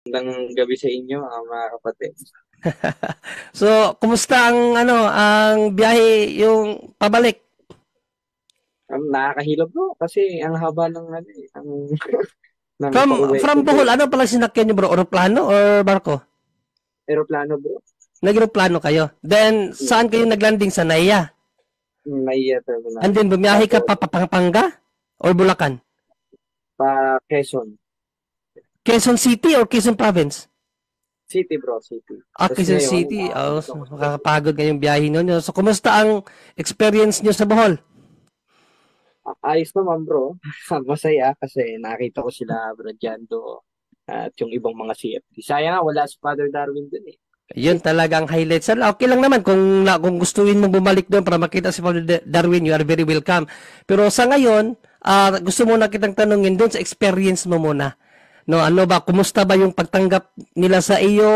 Magandang gabi sa inyo, mga kapatid. So, kumusta ang ang biyahe yung pabalik? Nakakahilo bro kasi ang haba ng ng pauwi From kasi Bohol, ano pala sinakyan niyo bro? Eroplano or barko? eroplano bro. Nag-eroplano kayo. Then, Yes, saan kayo naglanding sa Naiya? Naiya terminal. And then, bumiyahe ka Tapos pa Pampanga or Bulacan? pa Quezon Quezon City or Quezon Province? City bro, City. Tapos Quezon ngayon, City. Oh, dito so, ako sa Quezon. makakapagod kayong biyahe nun. So, kumusta ang experience niyo sa Bohol? Ayos naman bro. Masaya kasi nakita ko sila Bro Jando at yung ibang mga CFD. Sayang nga wala si Father Darwin dun eh. Yun talaga ang highlight. Okay lang naman kung gustuin mo bumalik doon para makita si Paul Darwin, you are very welcome. Pero sa ngayon, gusto mo na kitang tanungin doon sa experience mo muna. No, ano ba, kumusta ba yung pagtanggap nila sa iyo?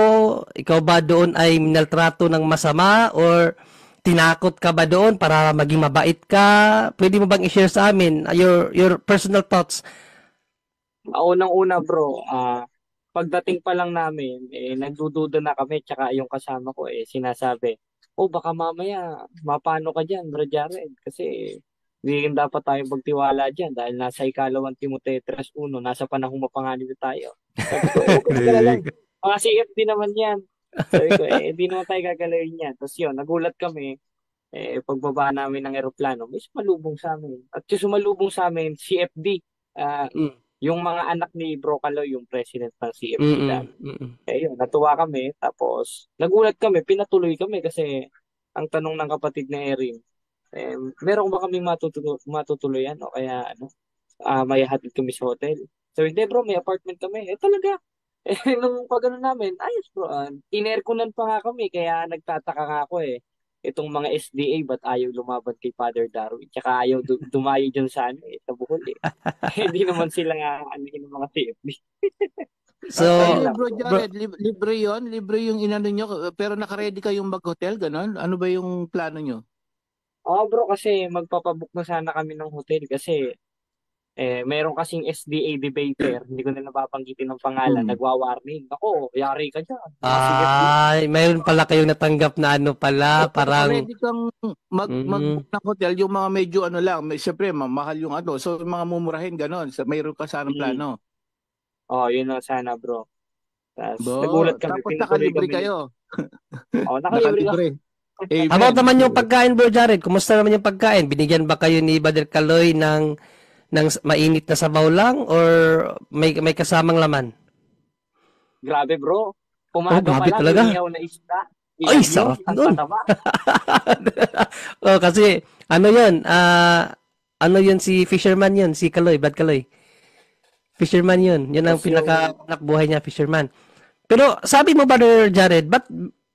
Ikaw ba doon ay minaltrato ng masama or tinakot ka ba doon para maging mabait ka? Pwede mo bang i-share sa amin your personal thoughts? Unang-una bro, pagdating pa lang namin, nagdududa na kami, tsaka yung kasama ko, sinasabi, oh, baka mamaya, mapano ka dyan, Bro Jared, kasi hindi rin dapat tayo magtiwala dyan dahil nasa ikalawang Timoteo 3:1, nasa panahong mapanganib na tayo. Sabi ko, huwag ka mag-alala, mga CFD naman yan. Sabi ko, hindi naman tayo gagalawin yan. Tapos yun, nagulat kami, pagbaba namin ng eroplano, may sumalubong sa amin. At yung sumalubong sa amin, CFD, ah, Mm, yung mga anak ni Bro Caloy, yung president ng CFD mm, dati. mm. Yun, natuwa kami. Tapos, nagulat kami, pinatuloy kami kasi ang tanong ng kapatid ni Erin, meron ba kaming matutuluyan o kaya may hatid kami sa hotel? So, hindi bro, may apartment kami. Talaga. Nung pag namin, ayos bro. In-airconan pa nga kami, kaya nagtataka nga ako eh. Itong mga SDA, ba't ayaw lumaban kay Father Darwin? Tsaka ayaw dumayo dyan sa sa Bohol eh. Hindi naman sila nga, yung mga TFB. So, Ayun Ano lang bro bro. Jared, libre yon, libre yung inano nyo, pero nakaready kayong mag-hotel, ganon? Ano ba yung plano nyo? Bro, kasi magpapabook na sana kami ng hotel kasi meron kasing SDA debater, hindi ko na napapanggitin ng pangalan, Hmm. nagwa-warning. Ako, yari ka dyan, mga CFD. mayroon pala kayong natanggap na ano pala, parang, Ready kang mm, mag-book ng hotel, yung mga medyo ano lang, siyempre mahal yung ano, so yung mga mumurahin, ganon, mayroon ka sanang Mm. plano. Yun lang sana bro. Tapos nagulat kami, Tapos pinatuloy nakalibre kami ni... kayo. Nakalibre ka. Nakalibre. about Amen. naman yung pagkain, Bro Jared, kumusta naman yung pagkain? Binigyan ba kayo ni Brother Kaloy ng mainit na sabaw lang or may kasamang laman? Grabe bro. Oh, Umaga pa grabe lang, talaga. inihaw na isda. Ay, Ilagyo, sarap ang nun. tataba. Oh, kasi, ano yun, ano yun si Fisherman yun, si Kaloy, Brad Kaloy. Fisherman yun. Yun ang Tapos yung... pinaka buhay niya, fisherman. Pero sabi mo, Brother Jared, ba't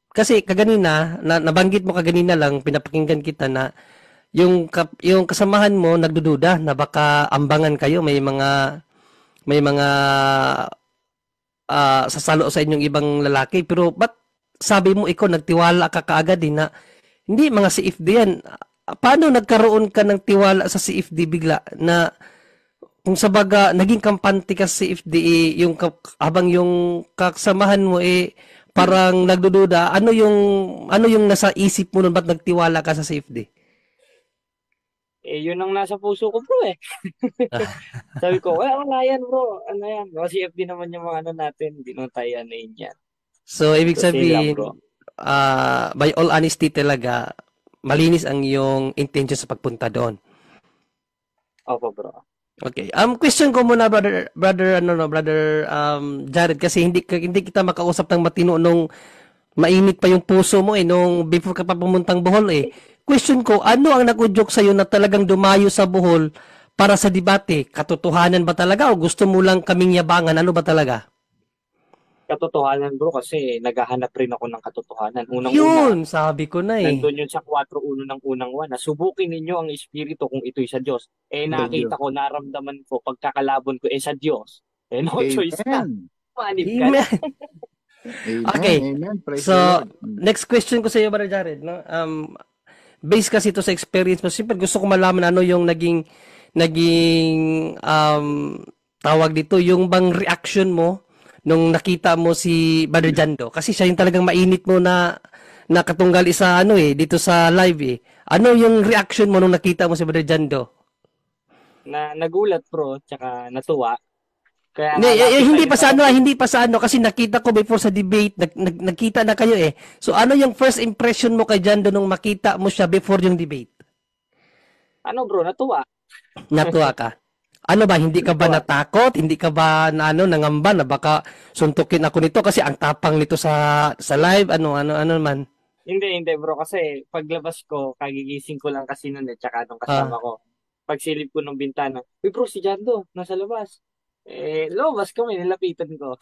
kasi kaganina, nabanggit mo kaganina lang, pinapakinggan kita na yung kasamahan mo nagdududa na baka ambangan kayo, may mga sasalo sa inyong ibang lalaki. Pero ba't sabi mo ikaw nagtiwala ka kaagad din na hindi mga CFD yan. Paano nagkaroon ka ng tiwala sa CFD bigla na kung sa baga naging kampante ka sa CFD yung habang yung kasamahan mo parang nagdududa, ano yung nasa isip mo nun ba't nagtiwala ka sa CFD? Yun ang nasa puso ko bro eh. Sabi ko, wala yan bro. Ano yan? Mga CFD naman yung mga natin. Hindi naman tayo yun yan. So, ibig Tapos yun lang bro. sabihin, by all honesty talaga, malinis ang iyong intention sa pagpunta doon. Opo bro. Okay. Question ko muna, brother Jared, kasi hindi kita makausap ng matino nung mainit pa yung puso mo nung before ka pa pumuntang Bohol Question ko, ano ang nagudyok sa'yo na talagang dumayo sa Bohol para sa debate? Katotohanan ba talaga o gusto mo lang kaming yabangan? Ano ba talaga? Katotohanan bro kasi naghahanap rin ako ng katotohanan. Unang-una, Yun, sabi ko na nandun yun sa 4:1 ng unang 1 na subukin ninyo ang espiritu kung ito'y sa Diyos. Sa Mm. Diyos. Nakita ko, naramdaman ko, pagkakalabon ko, sa Diyos. No choice na. Amen. Manib ka na. Amen. Amen. Okay. Amen. Praise So, the Lord. next question ko sa iyo, Brother Jared, no? Based kasi ito sa experience mo, siyempre gusto ko malaman ano yung naging tawag dito, yung bang reaction mo nung nakita mo si Brother Jando? Kasi siya yung talagang mainit mo na nakatunggal isa dito sa live eh. Ano yung reaction mo nung nakita mo si Brother Jando? Na nagulat bro, tsaka natuwa. Kaya Hindi, nga hindi pa nakita sa ko hindi pa sa kasi nakita ko before sa debate, nagkita na kayo eh. So ano yung first impression mo kay Jando nung makita mo siya before yung debate? ano bro, natuwa. Natuwa ka? Ano ba, hindi ka ba Natuwa. natakot? Hindi ka ba nangamba na baka suntukin ako nito kasi ang tapang nito sa live? Ano man? Hindi bro, kasi paglabas ko, kagigising ko lang kasi nun tsaka nung kasama Ah, ko. Pagsilip ko ng bintana, uy bro, si Jando, nasa labas. Lumabas kami, nilapitan ko.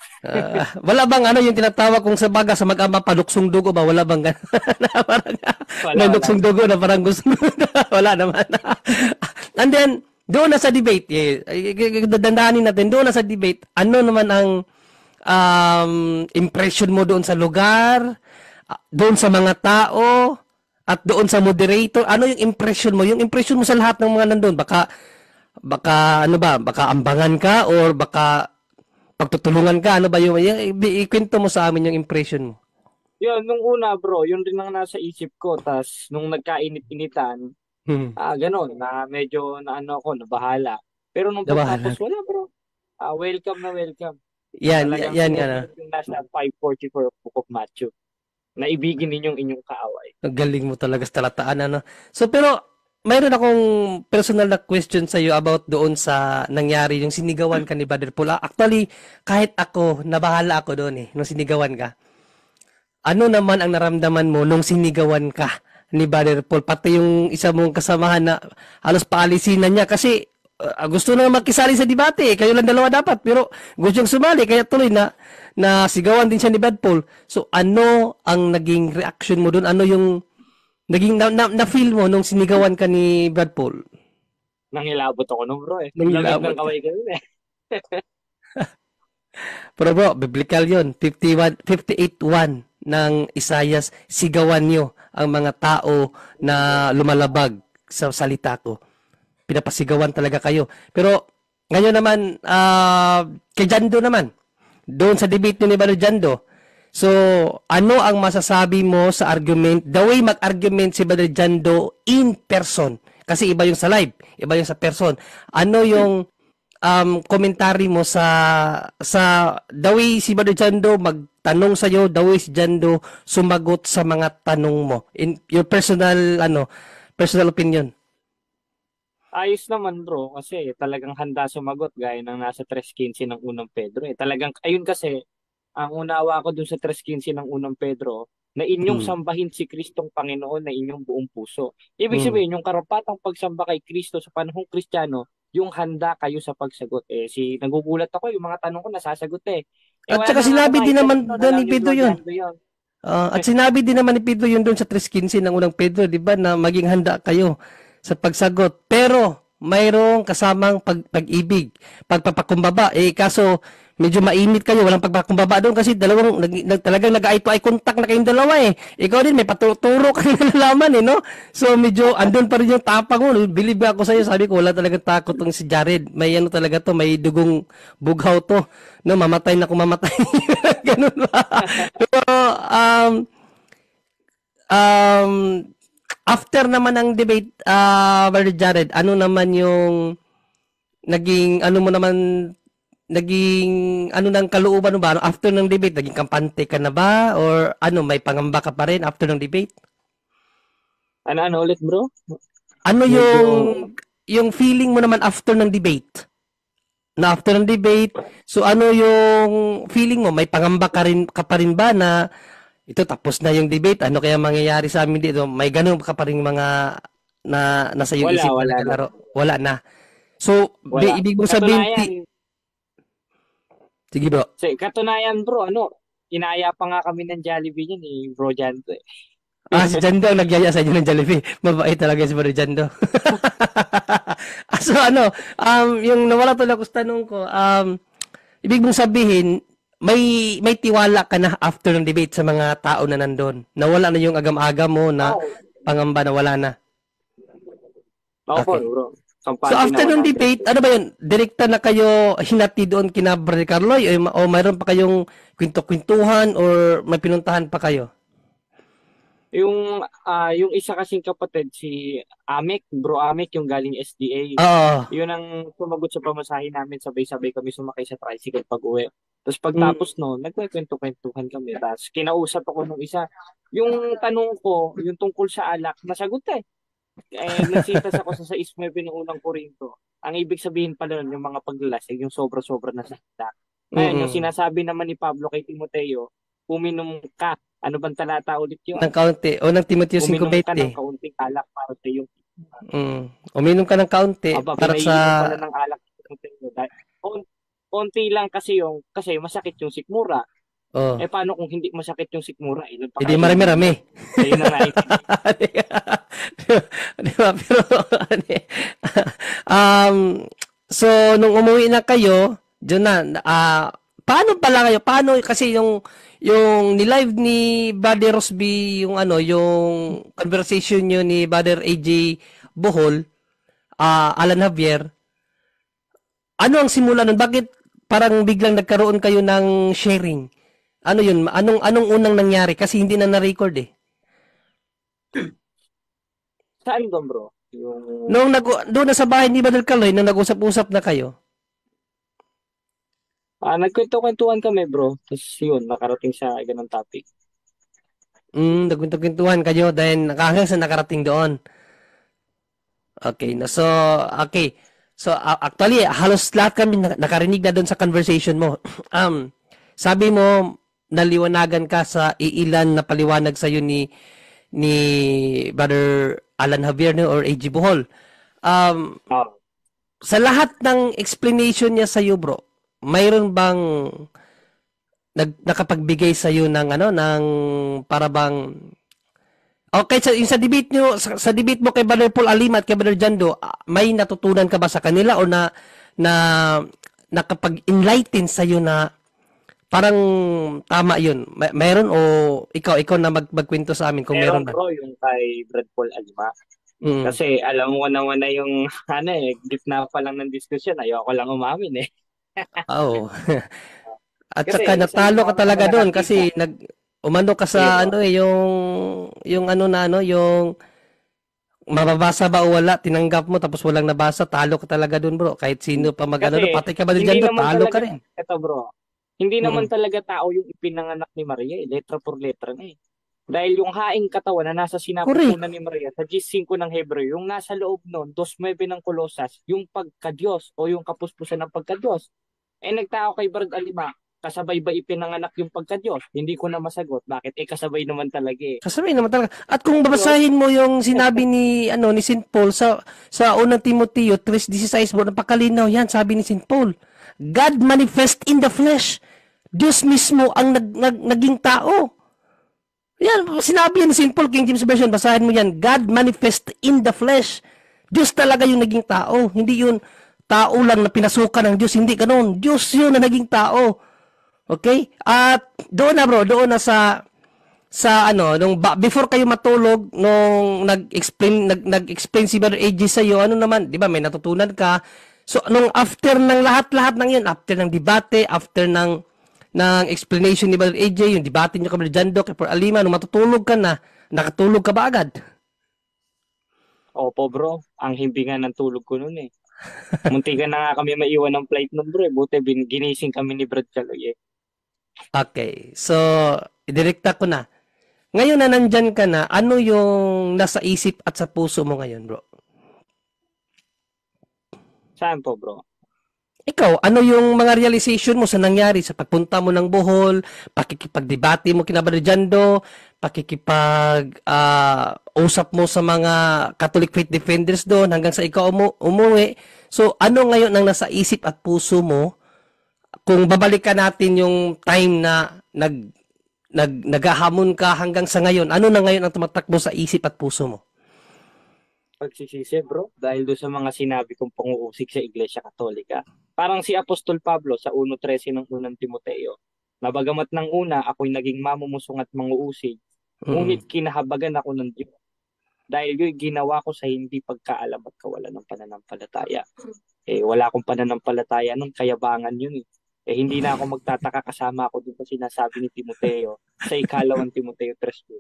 wala bang yung tinatawag kong sa baga sa mag-ama paluksong dugo ba? Wala bang ganun? Na parang may Wala. luksong dugo na parang gusto wala naman. And then, doon na sa debate, dandanin natin, doon na sa debate, ano naman ang impression mo doon sa lugar, doon sa mga tao, at doon sa moderator? Ano yung impression mo? Yung impression mo sa lahat ng mga nandun? Baka baka ambangan ka or baka pagtutulungan ka? Ano ba yung, ikwento mo sa amin yung impression mo. Yun, nung una bro, yun rin ang nasa isip ko. Tas nung nagkainit-initan, Hmm. ganun, na medyo na ano ako, nabahala. Pero nung pagtapos, Nabahala. wala bro. Welcome na welcome. Yan, Talagang yan, yan. sinusunod yung nasa 544 Book of Matthew. Naibigin ninyong inyong kaaway. Ang galing mo talaga sa talataan, So, pero, mayroon akong personal na question sa iyo about doon sa nangyari, yung sinigawan ka ni Brother Paul. Actually, kahit ako, nabahala ako doon nung sinigawan ka. Ano naman ang naramdaman mo nung sinigawan ka ni Brother Paul? Pati yung isa mong kasamahan na halos paalisin na niya kasi gusto na makisali sa debate. Kayo lang dalawa dapat. Pero gusto niyang sumali. Kaya tuloy na sigawan din siya ni Brother Paul. So ano ang naging reaction mo doon? Ano yung naging na-feel mo nung sinigawan ka ni Brother Paul? Nangilabot ako nung bro eh. Lamig Nangilabot ng ka. kaway ko yun eh. Pero bro, biblical yun. 58:1 ng Isaias, sigawan nyo ang mga tao na lumalabag sa salita ko. Pinapasigawan talaga kayo. Pero ngayon naman, kay Jando naman, doon sa debate ni Brother Jando, so ano ang masasabi mo sa argument, the way mag-argument si Brother Jando in person? Kasi iba yung sa live, iba yung sa person. Ano yung commentary mo sa the way si Brother Jando magtanong sa iyo, the way si Jando sumagot sa mga tanong mo in your personal opinion? Ayos naman bro kasi talagang handa sumagot gaya ng nasa 3:15 ng unang Pedro eh. Talagang ayun kasi ang unawa ko dun sa 3:15 ng unang Pedro na inyong Mm. sambahin si Kristong Panginoon na inyong buong puso. Ibig Mm. sabihin yung karapatang pagsamba kay Kristo sa panahong Kristiyano, yung handa kayo sa pagsagot. Nagugulat ako yung mga tanong ko nasasagot eh. At Wala saka na nga ako sinabi din maitanong naman doon, doon alam ni ni Pedro Bro yun. Jando yun. At sinabi din naman ni Pedro yun doon sa 3:15 ng unang Pedro, di ba, na maging handa kayo sa pagsagot. Pero mayroong kasamang pag-ibig, pagpapakumbaba. Kaso medyo mainit kayo, walang pagpapakumbaba doon kasi talagang nag-eye to eye contact na kayong dalawa eh. Ikaw din may patuturo ka na nalaman no? So medyo andun pa rin yung tapang mo. Believe ako sa iyo, sabi ko wala talagang takot tong si Jared. May talaga to, may dugong bughaw to. No, mamatay na kung mamatay. Ganun ba? Pero um, after naman ng debate, Brother Jared, ano naman yung naging, ano mo naman, naging, ano ng kalooban mo ba? After ng debate, naging kampante ka na ba? Or ano, may pangamba ka pa rin after ng debate? Ano ulit bro? Ano Medyo yung feeling mo naman after ng debate? Na after ng debate, so ano yung feeling mo? May pangamba ka pa rin ba na ito tapos na yung debate, ano kaya mangyayari sa amin dito? May ganun ka pa rin mga na nasa iyong isip na wala na. naglaro? Wala na. So, Wala. ibig mo sabihin, Katunayan, sige bro. katunayan bro, inaya pa nga kami ng Jollibee niyan eh, Bro Jando eh. Si Jando ang nagyaya sa inyo ng Jollibee. Mabait talaga si Bro Jando. So yung nawala tuloy ako sa tanong ko, ibig mong sabihin, may tiwala ka na after ng debate sa mga tao na nandun. Nawala na yung agam-agam mo na Oo. pangamba na wala na. Ako Okay. bro. So Kampante na after nung 100. debate, ano ba yun? Direkta na kayo hinati doon kina Brother Carloy o mayroon pa kayong kwento-kwentuhan or may pinuntahan pa kayo? Yung isa kasing kapatid, si Amek, Bro Amek, yung galing SDA. Oo. Yun ang sumagot sa pamasahe namin. Sabay-sabay kami sumakay sa tricycle pag-uwi. Tapos Mm, pagtapos noon, nagkwento-kwentuhan kami. Tapos kinausap ako nung isa. Yung tanong ko, yung tungkol sa alak, nasagot eh. Nagsitas ako sa 6.9 ng unang Korinto. Ang ibig sabihin pala nun, yung mga paglalasing, yung sobra-sobra na sa alak. Ngayon, yung mm. sinasabi naman ni Pablo kay Timoteo, uminom ka. Ano bang talata ulit Ng yun? kaunti. O ng Timoteo Uminom ka 5:20. ng kaunting alak para sa iyong Uminom ka ng kaunti aba, para sa... pinaiinom pala ng alak sa Timoteo. Dahil konti lang kasi masakit yung sikmura. Oh, Paano kung hindi masakit yung sikmura? Ilan pa hindi kaya iinom marami-rami. mo? Ayun na nga. Di ba? Pero, ano eh, um, so, nung umuwi na kayo, dyan na, paano pala kayo? Paano, kasi yung ni-live ni Brother Rosby, yung ano, yung conversation nyo ni Brother AJ Bohol, Alan Javier, ano ang simula nun? Bakit parang biglang nagkaroon kayo ng sharing? Ano yun? Anong unang nangyari? Kasi hindi na na-record eh. Saan ba bro? Doon na sa bahay ni Brother Kaloy, nung nag-usap-usap na kayo. Nagkwento-kwentuhan kami bro. Tapos yun, nakarating sa ganung topic. Nagkwento-kwentuhan kayo dahil hanggang sa nakarating doon. Okay, so, okay. So, actually, halos lahat kami nakarinig na doon sa conversation mo. Sabi mo, naliwanagan ka sa iilan na paliwanag sa'yo ni Brother Alan Javier no, or AG Bohol. Ah, Sa lahat ng explanation niya sa'yo, bro, mayroon bang nakapagbigay sa'yo ng ano, ng para bang okay, yung sa debate nyo, sa debate mo kay Brother Paul Alima at kay Brother Jando, may natutunan ka ba sa kanila o na nakapag-enlighten sa iyo na parang tama 'yun? Meron o ikaw na magkwento sa amin kung meron meron ba? bro yung kay Brad Paul Alma. Mm. Kasi alam mo naman na yung gitna pa lang ng diskusyon, ayoko lang umamin eh. Oo. At saka Kasi isa yung natalo ka mga talaga doon nakakita. kasi umano ka sa Pero, ano eh yung ano na ano yung mababasa ba o wala, tinanggap mo tapos walang nabasa, talo ka talaga doon, bro. Kahit sino pa magano, kasi pati ka ba hindi diyan, naman talo ka talaga, rin. eto bro, hindi naman Mm. talaga tao yung ipinanganak ni Maria, letra por letra na eh. Dahil yung haing katawan na nasa Correct. sinapupunan ni Maria sa 10:5 ng Hebreo, yung nasa loob nun, 2:9 ng Kolosas, yung pagka-Diyos o yung kapuspusan ng pagka-Diyos. Nagtao kay Brad Alima, kasabay ba ipinanganak yung pagka-Diyos? Hindi ko na masagot. Bakit? Kasabay naman talaga eh. Kasabihin naman talaga. At kung Diyos, babasahin mo yung sinabi ni Saint Paul sa unang Timoteo 3:16, bro, napakalinaw yan, sabi ni Saint Paul. God manifest in the flesh. Diyos mismo ang naging tao. Yan, sinabi yan ni Saint Paul, King James Version, basahin mo yan. God manifest in the flesh. Diyos talaga yung naging tao. Hindi yun tao lang na pinasukan ng Diyos. Hindi ganun. Diyos yun na naging tao. Okay? At doon na bro, doon na sa ano before kayo matulog nung nag-explain si Brother AJ sa iyo, ano naman, 'di ba, may natutunan ka. So nung after ng lahat ng 'yun, after ng debate, after ng explanation ni Brother AJ, yung debate niyo kay Brother Jando, kay Brother Alima, nung matutulog ka na, nakatulog ka ba agad? opo bro, ang himbingan ng tulog ko noon eh. Muntikan na nga kami maiwan ng flight nun bro eh. Buti ginising kami ni Brad Chaloy eh. Okay. So, idirekta ko na. Ngayon na nandyan ka na, ano yung nasa isip at sa puso mo ngayon, bro? Saan po bro? Ikaw, ano yung mga realization mo sa nangyari sa pagpunta mo ng Bohol, pakikipagdebate mo kina Brother Jando, usap mo sa mga Catholic faith defenders doon hanggang sa ikaw umuwi. So, ano ngayon ang nasa isip at puso mo kung babalikan natin yung time na naghahamon ka hanggang sa ngayon? Ano na ngayon ang tumatakbo sa isip at puso mo? Pagsisisi bro, dahil doon sa mga sinabi kong panguusig sa Iglesia Katolika. Parang si Apostol Pablo sa 1:13 ng unang Timoteo, na bagamat ng una ako'y naging mamumusong at manguusig, Mm. ngunit kinahabagan ako ng Diyos. Dahil yung ginawa ko sa hindi pagkaalam at kawalan ng pananampalataya. Wala akong pananampalataya nun, kayabangan yun eh. Hindi na ako magtataka, kasama ako dun sa sinasabi ni Timoteo sa ikalawang Timoteo 3:1.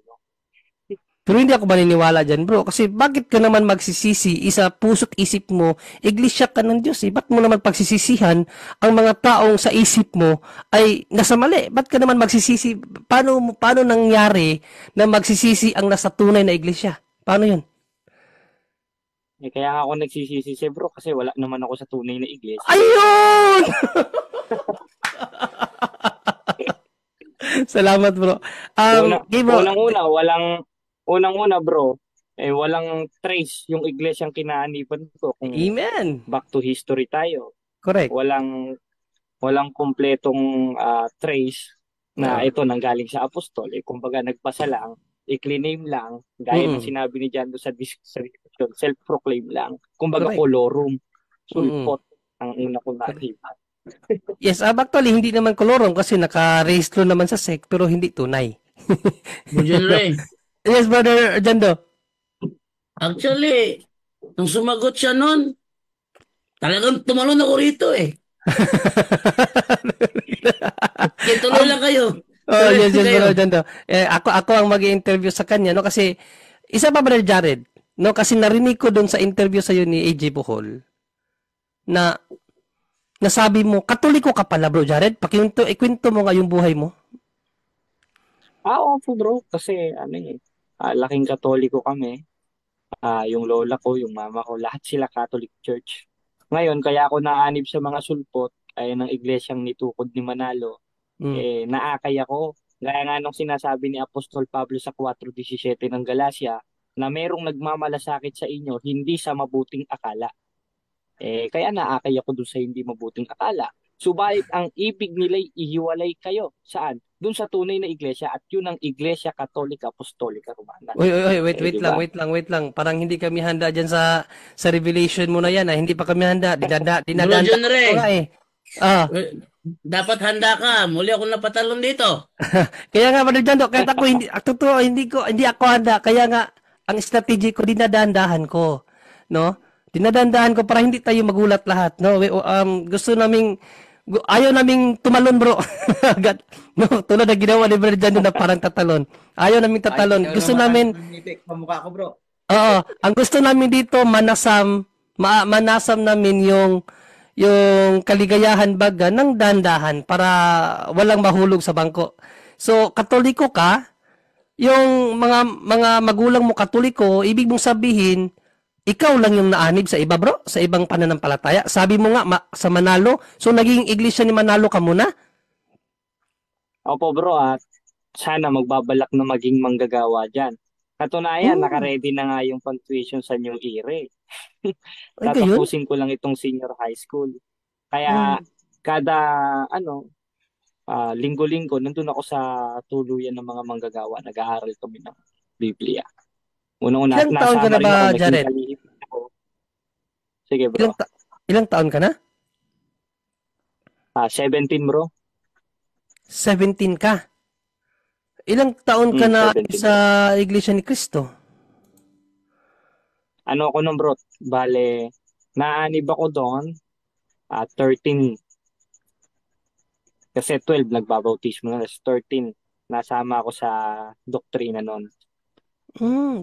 Pero hindi ako maniniwala dyan, bro. Kasi bakit ka naman magsisisi, isa puso't isip mo, iglesia ka ng Diyos eh. Ba't mo naman pagsisisihan ang mga taong sa isip mo ay nasa mali? Ba't ka naman magsisisi? Paano nangyari na magsisisi ang nasa tunay na iglesia? Paano yun? Kaya nga ako nagsisisi, bro, kasi wala naman ako sa tunay na iglesia. Ayun! Salamat, bro. Okay, bro. Unang-una, bro, walang trace yung iglesyang kinaaniban ko. Kung Amen. back to history tayo, Correct. walang kumpletong trace na ito nanggaling sa apostol. Kumbaga nagpasa lang, i-claim lang, gaya ng sinabi ni John sa description, self-proclaim lang. Kumbaga Correct. kolorum, sulpot ang una kong nakita. Yes, actually, hindi naman kolorum kasi naka-rehistro naman sa SEC pero hindi tunay. Yes, Brother Jando. Actually, nung sumagot siya nun, talagang tumalon ako rito eh. Kaya tuloy lang kayo. Oh, yes, Brother Jando. Ako ang mag-i-interview sa kanya, no? Kasi, isa pa, Brother Jared, no? Kasi narinig ko doon sa interview sa'yo ni AJ Bohol, na nasabi mo, Katoliko ka pala, Bro Jared? Ikwento mo nga yung buhay mo. Opo, bro. Kasi, laking Katoliko kami. Yung lola ko, yung mama ko, lahat sila Catholic Church. Ngayon, kaya ako naanib sa mga sulpot ay ng iglesyang nitukod ni Manalo. Naakay ako. Gaya nga nung sinasabi ni Apostol Pablo sa 4:17 ng Galacia, na merong nagmamalasakit sa inyo, hindi sa mabuting akala. Kaya naakay ako doon sa hindi mabuting akala. Subalit ang ibig nila'y ihiwalay kayo. Saan? Doon sa tunay na iglesia, at yun ang Iglesia Katolika Apostolika Romana. Wait diba? lang. Parang hindi kami handa dyan sa revelation mo na yan. Hindi pa kami handa. Dinadanda Bro John Ray, ko nga eh. dapat handa ka. Muli ako napatalon dito. Kaya nga, Brother Jando, kahit ako, hindi ako handa. Kaya nga, ang strategy ko, dinadahan ko. No? Dinadahan ko para hindi tayo magulat lahat. No? Ayaw naming tumalon, bro. No, tulad na ginawa ni Brother Jando na parang tatalon. Ayaw naming tatalon. Gusto namin, Pamukha ko, bro. oo, ang gusto namin dito, manasam namin yung kaligayahan baga ng dandahan para walang mahulog sa bangko. So, Katoliko ka, yung mga magulang mo Katoliko, ibig mong sabihin, ikaw lang yung naanib sa iba, bro, sa ibang pananampalataya. Sabi mo nga, sa Manalo, so naging iglesia ni Manalo ka muna? Opo, bro, at sana magbabalak na maging manggagawa dyan. Katunayan, naka-ready na nga yung pang-tuition sa New Era. Tatapusin ko lang itong senior high school. Kaya kada linggo-linggo nandun ako sa tuluyan ng mga manggagawa. Nag-aaral kami ng Biblia. Una-una, Ilang taon ka na ba, Jared? Sige, bro. Ilang taon ka na? 17, bro. 17 ka. Ilang taon ka na 17. sa Iglesia ni Cristo? Ano ako nung, bro? Bale, naanib ako doon 13. Kasi 12, nagbabautismo na. 13, nasama ako sa doktrina noon.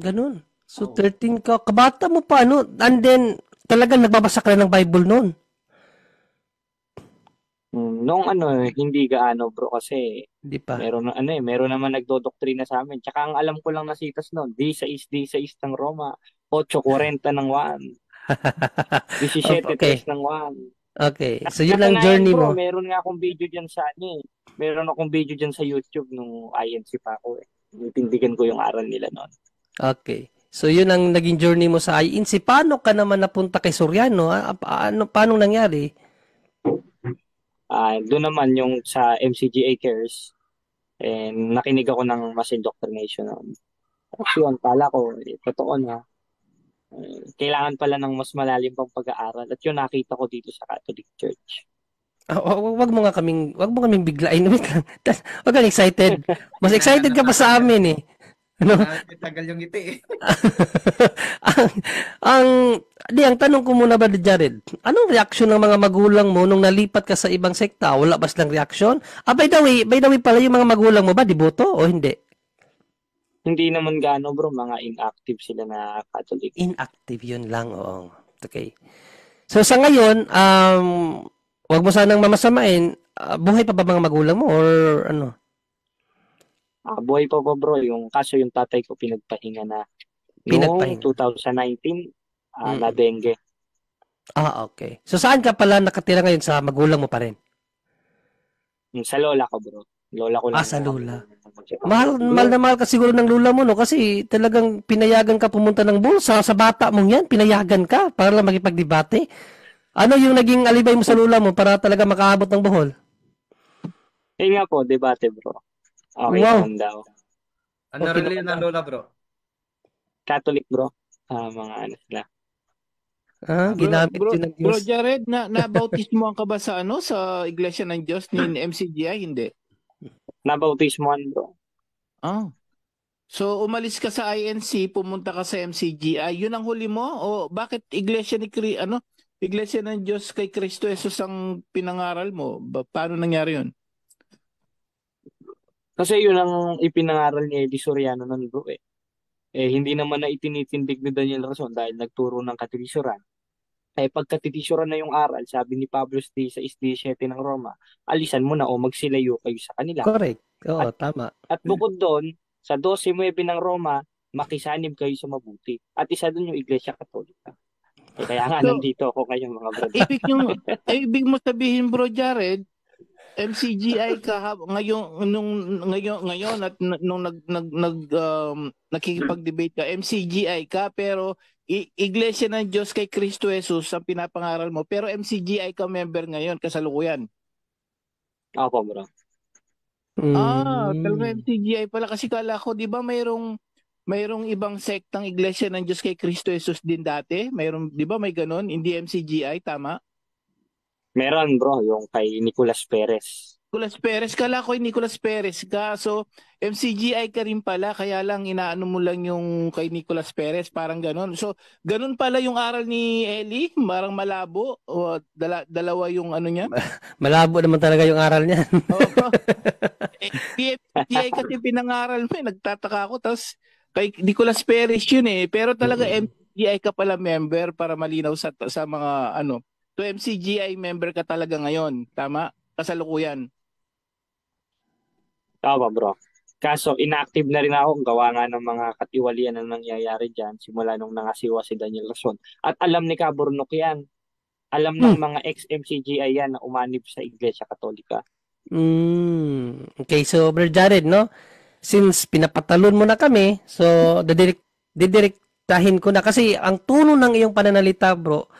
Ganun. So, 13 ka. Kabata mo pa, ano? And then, talagang nagbabasa ka na ng Bible noon. Nung hindi gaano, bro, kasi Hindi pa. meron naman nagdodoktrina sa amin. Tsaka ang alam ko lang na sitas noon, D6 ng Roma, 8:40 ng 1, 17:3 ng 1. Okay. So, yun ang journey bro, mo. meron nga akong video dyan meron akong video dyan sa YouTube nung INC pa ako eh. Tindigan ko yung aral nila noon. Okay. So, yun ang naging journey mo sa INC. Paano ka naman napunta kay Soriano? Paano nangyari? Doon naman yung sa MCGA Cares, and nakinig ako ng mass indoctrination noon. Tapos yun, kala ko, totoo na. Kailangan pala ng mas malalim pang pag-aaral. At yun nakita ko dito sa Catholic Church. Wag mo kaming biglain. Wag kang excited. Mas excited ka pa sa amin eh. Ano? Tagal yung ngiti eh. ang, ang, ang tanong ko muna ba, Jared, anong reaksyon ng mga magulang mo nung nalipat ka sa ibang sekta? Wala ba silang reaksyon? By the way pala, yung mga magulang mo ba, deboto o hindi? Hindi naman gaano bro, mga inactive sila na Catholic. Inactive yun lang, oo. Okay. So sa ngayon, wag mo sanang mamasamain, buhay pa ba mga magulang mo or ano? Buhay pa pa bro, yung kaso yung tatay ko pinagpahinga na noong Pinagpahinga. 2019, na Mm. dengue. Okay. So saan ka pala nakatira ngayon, sa magulang mo pa rin? Sa lola ko bro. Lola ko lang Sa yung lola. mag- Mahal na mahal ka siguro ng lula mo, no? Kasi talagang pinayagan ka pumunta ng bulsa sa bata mong yan. Pinayagan ka para lang makipagdebate. Ano yung naging alibay mo sa lula mo para talaga makaabot ng Bohol? Yun nga po, debate bro. Okay Wow. naman daw. Ano Okay reliyon ng lola bro? Catholic bro. Mga ano sila. Ginamit Bro, yun ng bro Diyos. Jared, nabautismo ka ba sa sa Iglesia ng Diyos ni MCGI? Hindi. Nabautismohan bro. Ah. So umalis ka sa INC, pumunta ka sa MCGI. Yun ang huli mo o bakit Iglesia ng Diyos kay Kristo Jesus ang pinangaral mo? Paano nangyari yun? Kasi yun ang ipinangaral ni Eddie Soriano nun bro eh. Hindi naman na itinitindig ni Daniel Rason dahil nagturo ng katitisuran. Pag katitisuran na yung aral, sabi ni Pablo 16:17 ng Roma, alisan mo na o magsilayo kayo sa kanila. Correct. Oo, At, tama. at bukod doon, sa 12:9 ng Roma, makisanib kayo sa mabuti. At isa doon yung Iglesia Katolika. Kaya nga So, nandito ako ngayon mga brother. ibig mo sabihin bro Jared, MCGI ngayon at nung nakikipag-debate ka, MCGI ka pero Iglesia ng Diyos kay Kristo Jesus ang pinapangaral mo pero MCGI ka member ngayon kasalukuyan. Ako bro. Talaga Mm. MCGI pala kasi kala ko 'di ba mayroong ibang sektang Iglesia ng Diyos kay Kristo Jesus din dati? 'Di ba may ganon? Hindi MCGI tama? Meron bro, yung kay Nicolas Perez. Nicolas Perez, kala ko yung Nicolas Perez ka. So, MCGI ka rin pala, kaya lang inaano mo lang yung kay Nicolas Perez, parang ganon. So, ganon pala yung aral ni Eli, parang malabo, o dalawa yung ano niya. Malabo naman talaga yung aral niya. Oo. MCGI kasi pinangaral mo, nagtataka ako. Tapos, kay Nicolas Perez yun eh. Pero talaga MCGI ka pala member para malinaw sa mga ano. So, MCGI member ka talaga ngayon, tama? Kasalukuyan. Tama bro. Kaso inactive na rin ako gawa nga ng mga katiwalian na nangyayari dyan simula nung nangasiwa si Daniel Rason. At alam ni Cabornok yan. Alam ng mga ex-MCGI yan na umanib sa Iglesia Katolika. Okay, so Brother Jared, no? Since pinapatalon mo na kami, so didirektahin ko na kasi ang tono ng iyong pananalita, bro,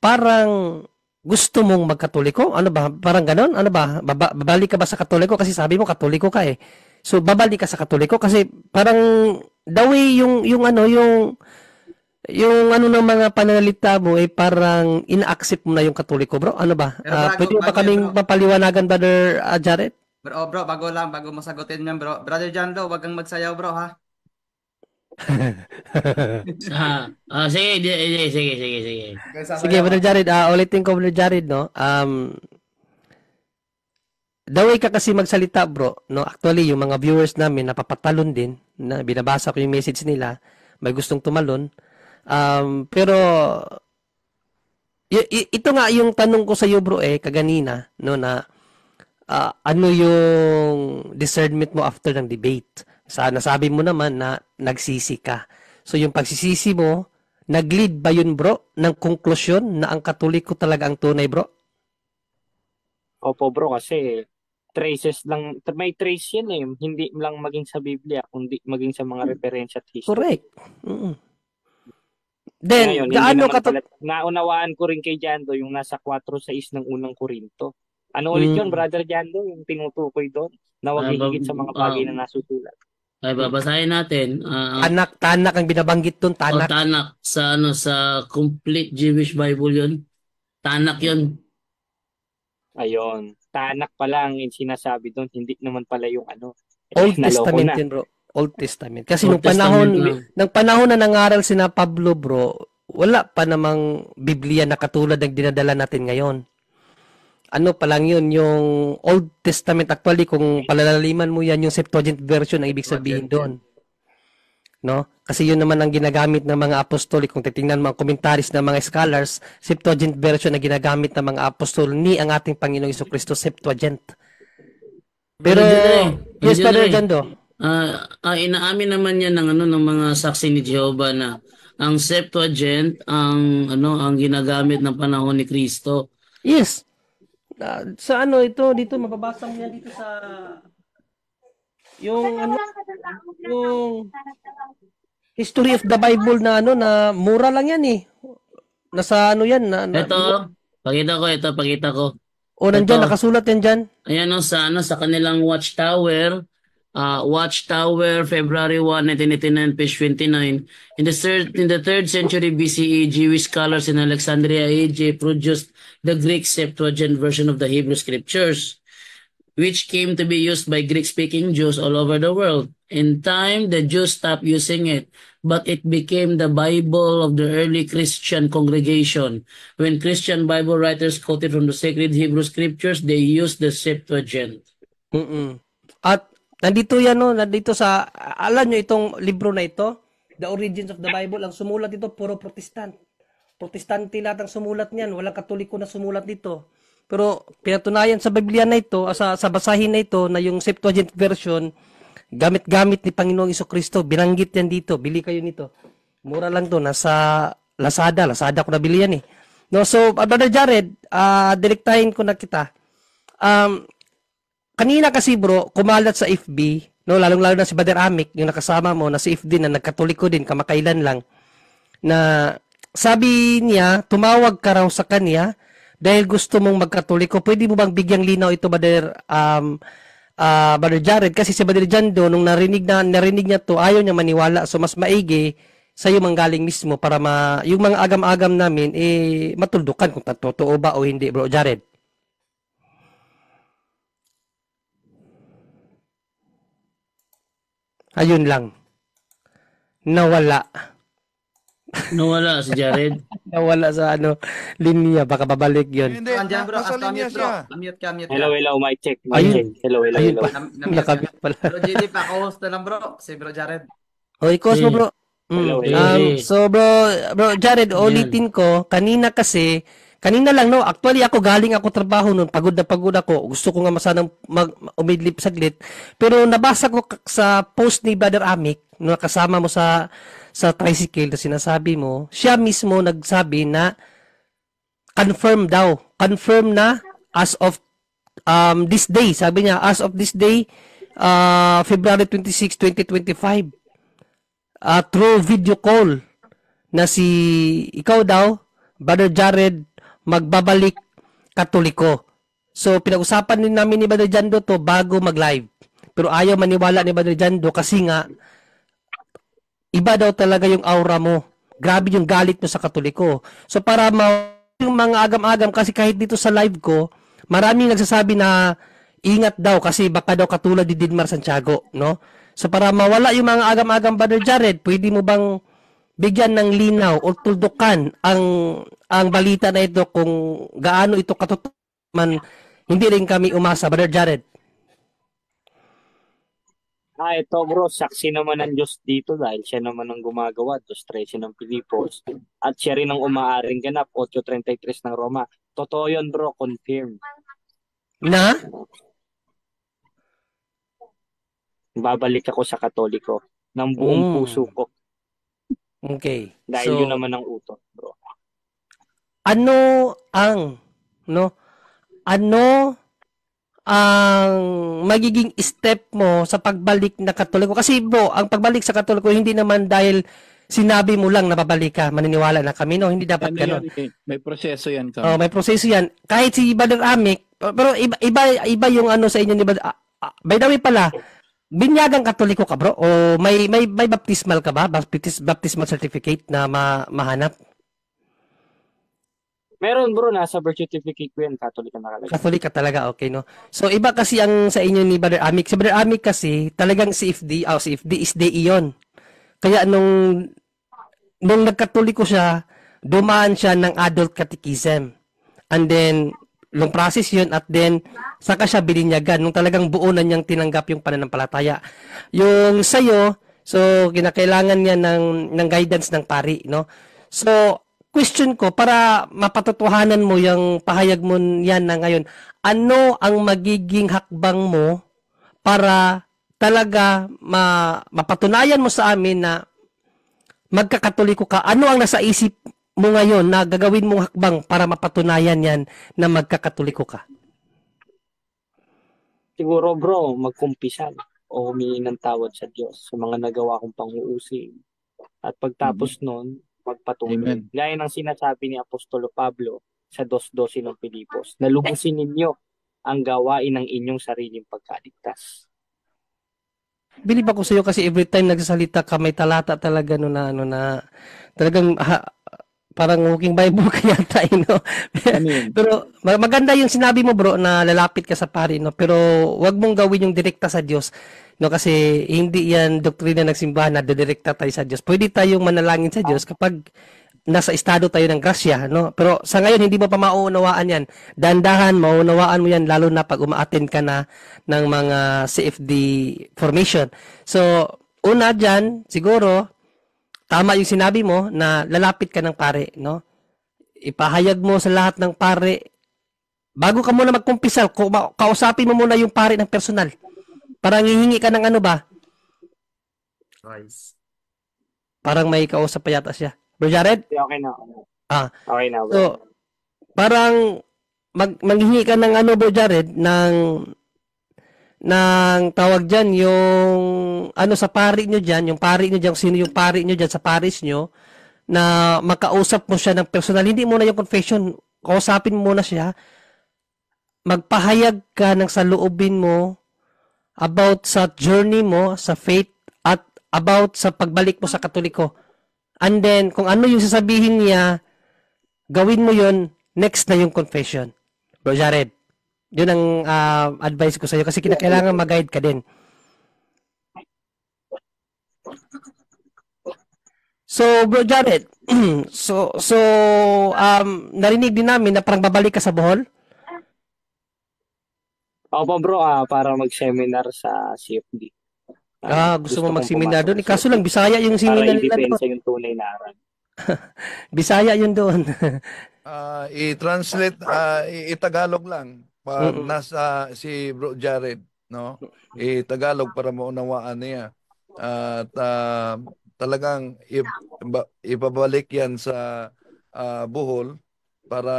parang gusto mong magkatoliko? Ano ba? Parang ganon? Ano ba? Babalik ka ba sa katoliko? Kasi sabi mo katoliko ka eh. So babalik ka sa katoliko kasi parang the way yung ano yung ano ng mga pananalita mo eh parang ina-accept mo na yung katoliko, bro. Ano ba? Pero Pwede mo ba bago yan, kaming bro. mapaliwanagan, Brother Jared? Bro, bago mo sagutin yan bro. Brother John Lo, wag kang magsayaw bro ha. Sige. Wag kang sasayaw, Sige, Brother ha? Jared, ulitin ko, Brother Jared, no? The way ka kasi magsalita, bro, no? Actually, yung mga viewers namin, napapatalon din, na binabasa ko yung message nila, may gustong tumalon. Pero, ito nga yung tanong ko sa iyo, bro, kaganina, no, na ano yung discernment mo after ng debate? Nasabi mo naman na nagsisi ka. So, yung pagsisisi mo, nag-lead ba yun, bro, ng konklusyon na ang Katoliko talaga ang tunay, bro? Opo bro, kasi traces lang, may trace yan eh. Hindi lang maging sa Biblia, kundi maging sa mga referensya at history. Correct. Then, Ngayon, gaano ka naunawaan ko rin kay Jando yung nasa 4:6 ng unang Korinto. Ano ulit yun, Brother Jando? Yung tinutukoy doon na huwag higit sa mga bagay na nasusulat. Ay babasahin natin. Tanak ang binabanggit doon, Tanak. Tanak sa Complete Jewish Bible 'yon. Tanak 'yon. Ayun. Tanak pa lang yung sinasabi doon, hindi naman pala yung ano. Old Naloko Testament na. yun, bro. Old Testament. Kasi Old Testament lang. nung panahon na nangaral sina Pablo, bro, wala pa namang Biblia na katulad ng dinadala natin ngayon. Ano pa lang yun, yung Old Testament actually, kung palalaliman mo yan, yung Septuagint version ang ibig sabihin doon. No? Kasi yun naman ang ginagamit ng mga apostol. Kung titingnan mo ang commentaries ng mga scholars, Septuagint version na ginagamit ng mga apostol ni ang ating Panginoong Jesucristo, Septuagint. Pero, yes, Brother Jando. Inaamin naman yan ng ng mga saksi ni Jehovah na ang Septuagint ang ginagamit ng panahon ni Kristo. Yes. Sa dito mababasa mo yan dito sa yung yung History of the Bible na na mura lang yan eh. Nasa yan Ito, pakita ko. O nandiyan Ito. nakasulat yan diyan. Ayan sa kanilang Watchtower. Watchtower, February 1, 1989, page 29. In the 3rd century BCE, Jewish scholars in Alexandria, Egypt, produced the Greek Septuagint version of the Hebrew Scriptures, which came to be used by Greek-speaking Jews all over the world. In time, the Jews stopped using it, but it became the Bible of the early Christian congregation. When Christian Bible writers quoted from the sacred Hebrew Scriptures, they used the Septuagint. At nandito nandito sa, alam nyo itong libro na ito, The Origins of the Bible, ang sumulat dito, puro Protestant. Protestante lahat ang sumulat niyan, walang Katoliko na sumulat dito. Pero pinatunayan sa Biblia na ito, sa basahin na ito, na yung Septuagint version, gamit-gamit ni Panginoong Jesucristo, binanggit yan dito, bili kayo nito. Mura lang to, nasa Lazada ko nabili yan eh. No, so, Brother Jared, direktahin ko na kita. Kanina kasi bro, kumalat sa FB, no, lalong-lalo na si Brother Amic, yung nakasama mo, na si FD na nagkatoliko din, kamakailan lang, na sabi niya, tumawag ka raw sa kanya, dahil gusto mong magkatoliko. Pwede mo bang bigyang linaw ito, Brother Jared? Kasi si Brother Jando, nung narinig niya to, ayaw niya maniwala, so mas maigi, sa'yo manggaling mismo, para yung mga agam-agam namin, matuldukan kung totoo ba o hindi, Bro Jared. Ayun lang. Nawala Si Jared. Nawala sa linya. Baka babalik yun. Hindi, Andyan bro, nasa linya mute bro. siya. Mute ka. Hello, mic check. Ayun. Hello. Ayun pa. Na-mute ka. Nakamute pala. Bro JD, pa-host na lang bro. Si Bro Jared. O, i-cause mo bro. Hello. So bro Jared, ulitin ko. Kanina lang, no? Actually, galing ako trabaho noon. Pagod na pagod ako. Gusto ko nga masanang umidlip saglit. Pero nabasa ko sa post ni Brother Amic, no, kasama mo sa tricycle na sinasabi mo, siya mismo nagsabi na confirm na as of this day. Sabi niya, as of this day, February 26, 2025, through video call na ikaw daw, Brother Jared, magbabalik Katoliko. So, pinag-usapan din namin ni Brother Jando to bago mag-live. Pero ayaw maniwala ni Brother Jando kasi nga, iba daw talaga yung aura mo. Grabe yung galit mo sa Katoliko. So, para yung mga agam-agam, kasi kahit dito sa live ko, maraming nagsasabi na ingat daw kasi baka daw katulad ni Didmar Santiago, no? So, para mawala yung mga agam-agam, Brother Jared, pwede mo bang bigyan ng linaw o tuldukan ang balita na ito kung gaano ito katotoo man, hindi rin kami umasa, Brother Jared. Ito bro, saksi naman ng Diyos dito dahil siya naman ang gumagawa, 2:13 ng Pilipos. At siya rin ang umaaring ganap, 8:33 ng Roma. Totoo yun bro, confirm. Na? Babalik ako sa Katoliko ng buong puso ko. Okay. Dahil yun naman ang utos bro. Ano ang magiging step mo sa pagbalik na Katoliko? Kasi bro, ang pagbalik sa Katoliko hindi naman dahil sinabi mo lang na babalik ka, maniniwala na kami, no? Hindi dapat gano'n. May proseso yan kami. May proseso yan. Kahit si Brother Amic, pero iba yung sa inyo ni Brother. By the way pala, binyagang Katoliko ka bro? O may baptismal ka ba? Baptismal certificate na mahanap? Meron bro, nasa birth certificate ko yan, Catholic ka nakalagay. Catholic ka talaga, okay, no? So, iba kasi ang sa inyo ni Brother Amik. Si Brother Amik kasi, talagang si CFD is DE yun. Kaya nung nagkatoliko siya, dumaan siya ng adult catechism. And then, long process yun, at then, saka siya bininyagan, nung talagang buo na niyang tinanggap yung pananampalataya. Yung sa'yo, so, kinakailangan niya ng guidance ng pari, no? So, question ko, para mapatotohanan mo yung pahayag mo yan na ngayon, ano ang magiging hakbang mo para talaga mapatunayan mo sa amin na magkakatoliko ka? Ano ang nasa isip mo ngayon na gagawin mong hakbang para mapatunayan yan na magkakatoliko ka? Siguro bro, magkumpisal o humingi ng tawad sa Diyos sa mga nagawa kong pang-uusin. At pagtapos nun, magpatuloy. Amen. Gaya ng sinasabi ni Apostolo Pablo sa 2:12 ng Pilipos, na lubusin ninyo ang gawain ng inyong sariling pagkaligtas. Bilib ako sa'yo kasi every time nagsasalita ka, may talata talaga no na, ano na, talagang parang walking Bible ka yata, no? Amen. Pero maganda yung sinabi mo bro na lalapit ka sa pari, no? Pero wag mong gawin yung direkta sa Diyos, no? Kasi hindi yan doktrina ng simbahan na dedirekta tayo sa Diyos. Pwede tayong manalangin sa Diyos kapag nasa estado tayo ng grasya, no? Pero sa ngayon hindi mo pa mauunawaan yan. Dahan-dahan mauunawaan mo yan lalo na pag umaattend ka na ng mga CFD formation. So, una dyan, siguro tama yung sinabi mo na lalapit ka ng pare, no? Ipahayag mo sa lahat ng pare, bago ka muna magkumpisal, kausapin mo muna yung pare ng personal. Parang hihingi ka ng ano ba? Rice. Parang may kausap pa yata siya. Bro Jared? Okay na. Ah. Okay na bro. So, parang manghihingi ka ng ano Bro Jared, ng tawag dyan, yung ano sa pari nyo dyan, yung pari nyo dyan, sino yung pari nyo dyan sa paris nyo, na makausap mo siya ng personal. Hindi muna yung confession, kausapin mo muna siya, magpahayag ka ng saloobin mo about sa journey mo, sa faith, at about sa pagbalik mo sa Katoliko. And then, kung ano yung sasabihin niya, gawin mo yon next na yung confession. Bro Jared, yun ang advice ko sa iyo kasi kinakailangan mag-guide ka din. So, Bro Jared, so narinig din namin na parang babalik ka sa Bohol? Opo bro, para mag-seminar sa CFD. Gusto mo kong mag-seminar pumasok doon? sa Kaso lang, CFD Bisaya yung para seminar nila doon. i-depensa yung tunay na aral. Bisaya yun doon. I-translate, i-Tagalog lang. Pag Mm-mm. nasa si Bro Jared, no? I-Tagalog para maunawaan niya. At talagang ipabalik yan sa Bohol para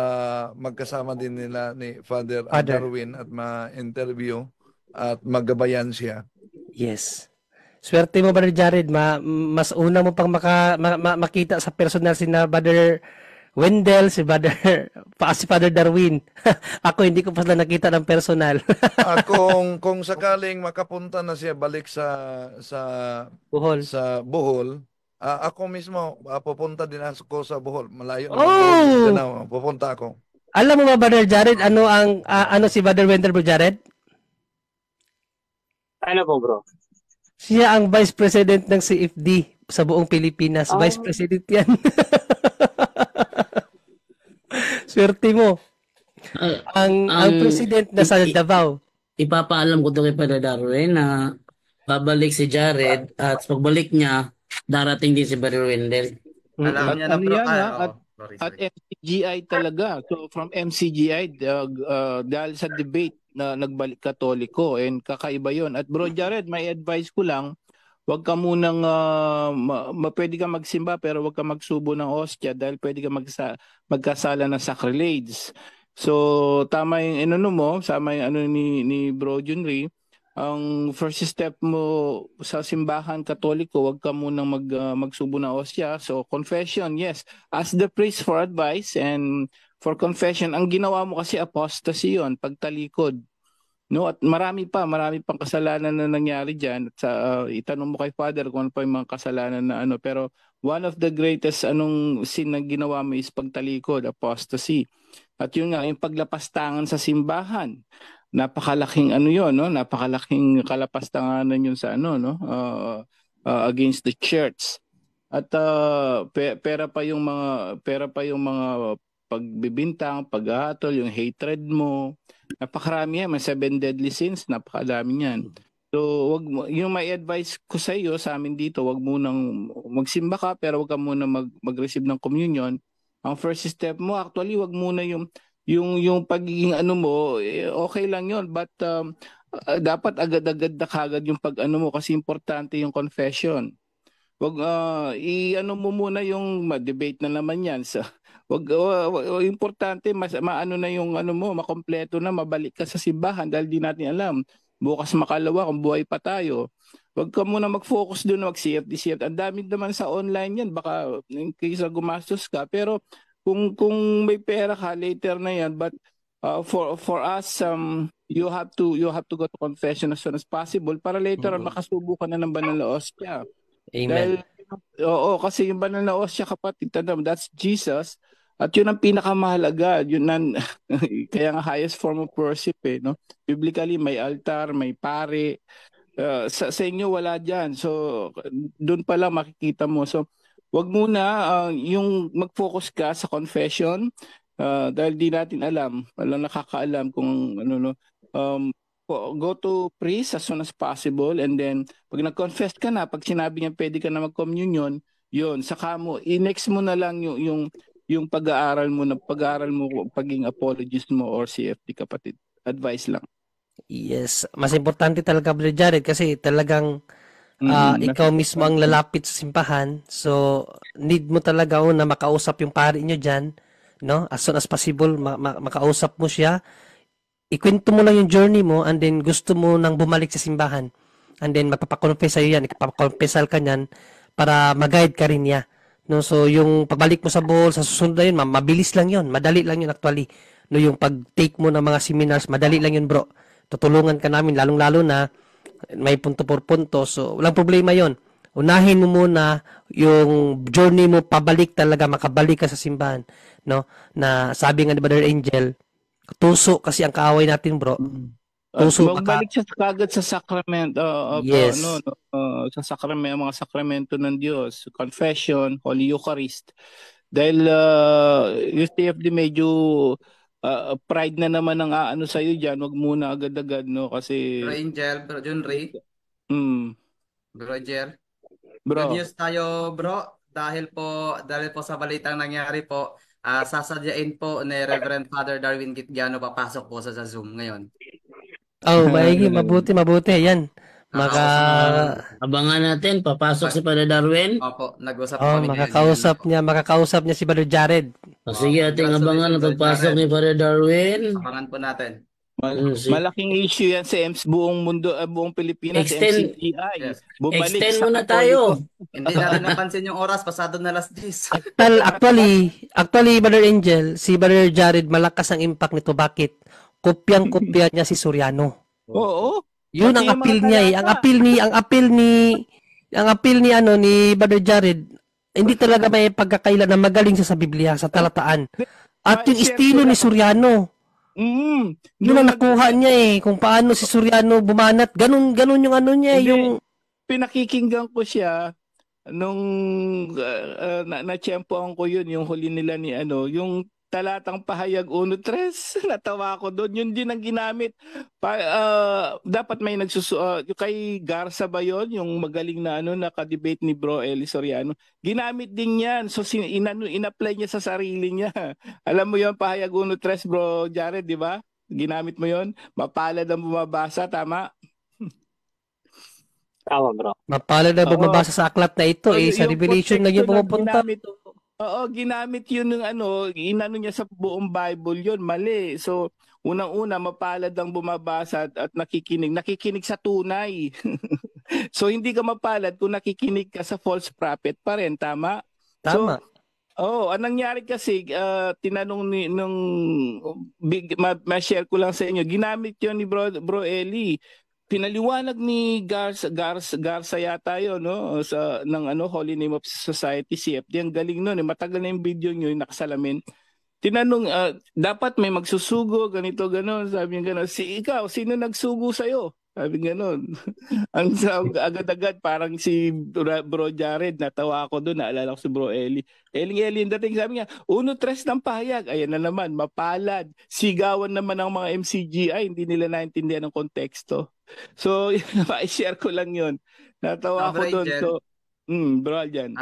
magkasama din nila ni Father Father. Darwin at ma-interview at magabayan siya. Yes. Swerte mo, Brother Jared. Mas una mo pang makita sa personal si na Brother Wendell, si Father Darwin. Ako hindi ko pa sila nakita ng personal. Kung sakaling makapunta na siya balik sa Bohol. Bohol, ako mismo pupunta din ako sa Bohol. Malayo Oh! naman pupunta ako. Alam mo ba, Brother Jared, ano si Brother Wendell, Bro Jared? Ano po bro? Siya ang Vice President ng CFD sa buong Pilipinas. Vice President yan. Swerte mo. Ang President na sa Davao. Ipapaalam ko to kay Father Darwin na babalik si Jared at pagbalik niya, darating din si Brother Wendell. Alam niya na Ano bro. yan, Sorry. At MCGI talaga. So from MCGI, dahil sa debate na nagbalik Katoliko, and kakaiba yon. At Bro Jared, may advice ko lang, wag ka munang, pwede ka magsimba pero wag ka magsubo ng ostya dahil pwede ka magkasala ng sacrilege. So tama yung inano mo, sama yung ano ni Bro Junri. Ang first step mo sa simbahan Katoliko, wag ka munang magsubo ng ostya. So confession, yes. Ask the priest for advice, and for confession, ang ginawa mo kasi apostasy yun, pagtalikod. No, at marami pang kasalanan na nangyari diyan. At sa itanong mo kay Father kung ano pa yung mga kasalanan na ano, pero one of the greatest sin na ginawa mo is pagtalikod, apostasy. At yun nga, yung paglapastangan sa simbahan. Napakalaking ano yun, no? Napakalaking kalapastanganan yun sa ano, no? Against the church. At pera pa yung mga pagbibintang, paghahatol, yung hatred mo. Napakarami yan, may 7 deadly sins, napakadami yan. So, yung may advice ko sa iyo, sa amin dito, wag mo nang magsimba ka, pero wag ka muna mag-receive ng communion. Ang first step mo, actually, wag muna yung pagiging ano mo, okay lang yon, but dapat agad-agad na kagad yung pag-ano mo, kasi importante yung confession. Wag i-ano mo muna yung debate na naman yan. So, importante maano na yung ano mo, makompleto na, mabalik ka sa simbahan dahil di natin alam. Bukas makalawa kung buhay pa tayo. Wag ka muna mag-focus doon, mag-CFD. Ang dami naman sa online yan, baka in case gumastos ka. Pero kung may pera ka later na yan, but for us you have to go to confession as soon as possible para later on makasubo ka na ng banal na hostia. Amen. Dahil, oo, kasi yung banal na hostia, kapatid, tandaan, that's Jesus. At yun ang pinakamahalaga. Yun kaya nga highest form of worship, no? Biblically, may altar, may pare. Sa inyo, wala dyan. So, doon pa lang makikita mo. So, wag muna yung mag-focus ka sa confession dahil di natin alam. Walang nakakaalam kung ano, no. Go to priest as soon as possible, and then pag nag-confess ka na, pag sinabi niya pwede ka na mag-communion, yun, saka mo i-next mo na lang yung pag-aaral mo pagiging apologist mo or CFD, kapatid. Advice lang. Yes, mas importante talaga, Brother Jared, kasi talagang ikaw mismo ang lalapit sa simbahan. So, need mo talaga na makausap yung pari nyo dyan, no? As soon as possible, makausap mo siya. Ikwento mo lang yung journey mo, and then gusto mo nang bumalik sa simbahan. And then magpapakonfess sa'yo yan, ipapakonfessal ka niyan para mag-guide ka rin niya. No? So, yung pagbalik mo sa Bohol, sa susunod na yun, mabilis lang yun. Madali lang yun actually. No, yung pag-take mo ng mga seminars, madali lang yun, bro. Tutulungan ka namin, lalong-lalo na may punto por punto. So, walang problema yon. Unahin mo muna yung journey mo pabalik talaga, makabalik ka sa simbahan. No? Na sabi nga ni Brother Angel, tuso kasi ang kaaway natin, bro. Tuso magbalik siya kagad sa sacrament. Yes. Sa sacrament, mga sakramento ng Diyos, confession, Holy Eucharist. Dahil yung TFD medyo pride na naman ang aano sa iyo diyan, wag muna agad-agad, no, kasi Bro Angel, Bro John Ray, Bro Angel. Bro. Good news tayo, bro. Dahil po sa balitang nangyari po, sasadyain po ni Reverend Father Darwin Gitgiano papasok po sa Zoom ngayon. Oh, mabuti. Yan. Abangan natin, papasok si Father Darwin. Opo, nag-usap kami makakausap niya si Brother Jared. Sige, ating abangan ang pagpasok ni Father Darwin. Abangan po natin. Malaking issue yan sa buong mundo, buong Pilipinas, MCGI. Yes. Extend muna tayo. Hindi natin napansin yung oras, pasado na last 10. Actually, Brother Angel, si Brother Jared, malakas ang impact nito. Bakit? Kopyang-kopya niya si Soriano. Oo. Yun ang appeal niya eh. Ang appeal ni Brother Jared, hindi talaga may pagkakaila na magaling siya sa Biblia, sa talataan. At yung estilo ni Soriano, yun ang nakuha niya eh, kung paano si Soriano bumanat. Ganun yung ano niya, yung pinakikinggan ko siya nung na-tiyempoan ko yun, yung huli nila ni yung talatang pahayag 1:3. Natawa ko doon. Yun din ang ginamit. Dapat may yung kay Garza ba yun? Yung magaling na naka-debate ni Bro Eli Soriano. Ginamit din yan. So in-apply niya sa sarili niya. Alam mo yun, pahayag 1:3, Bro Jared, di ba? Ginamit mo yun. Mapalad ang bumabasa, tama? Tama, bro. Mapalad na bumabasa sa aklat na ito sa Revelation na yun pumupunta. Ginamit yun ng inano niya sa buong Bible yun, mali. So, unang-una, mapalad ang bumabasa at nakikinig sa tunay. So, hindi ka mapalad kung nakikinig ka sa false prophet pa rin, tama? Tama. Oh, anong nangyari kasi, tinanong ni nung ma-share ko lang sa inyo. Ginamit 'yon ni Bro Eli. Pinaliwanag ni Garza yata 'yon, no, sa ng ano Holy Name of Society CFD. Ang galing noon, eh. Matagal na yung video niyo, yung nakasalamin. Tinanong, dapat may magsusugo, ganito, gano'n. Sabi niya gano'n, ikaw, sino nagsugo sa'yo? Sabi gano'n. Agad-agad, parang si Bro Jared, natawa ako doon, naalala ko si Bro Eli. Eli, yung dating, sabi niya, uno tres ng pahayag. Ayan na naman, mapalad. Sigawan naman ng mga MCGI, hindi nila naintindihan ng konteksto. So, i-share ko lang yun. Natawa Bro ako doon. Angel, So, bro, Aljan.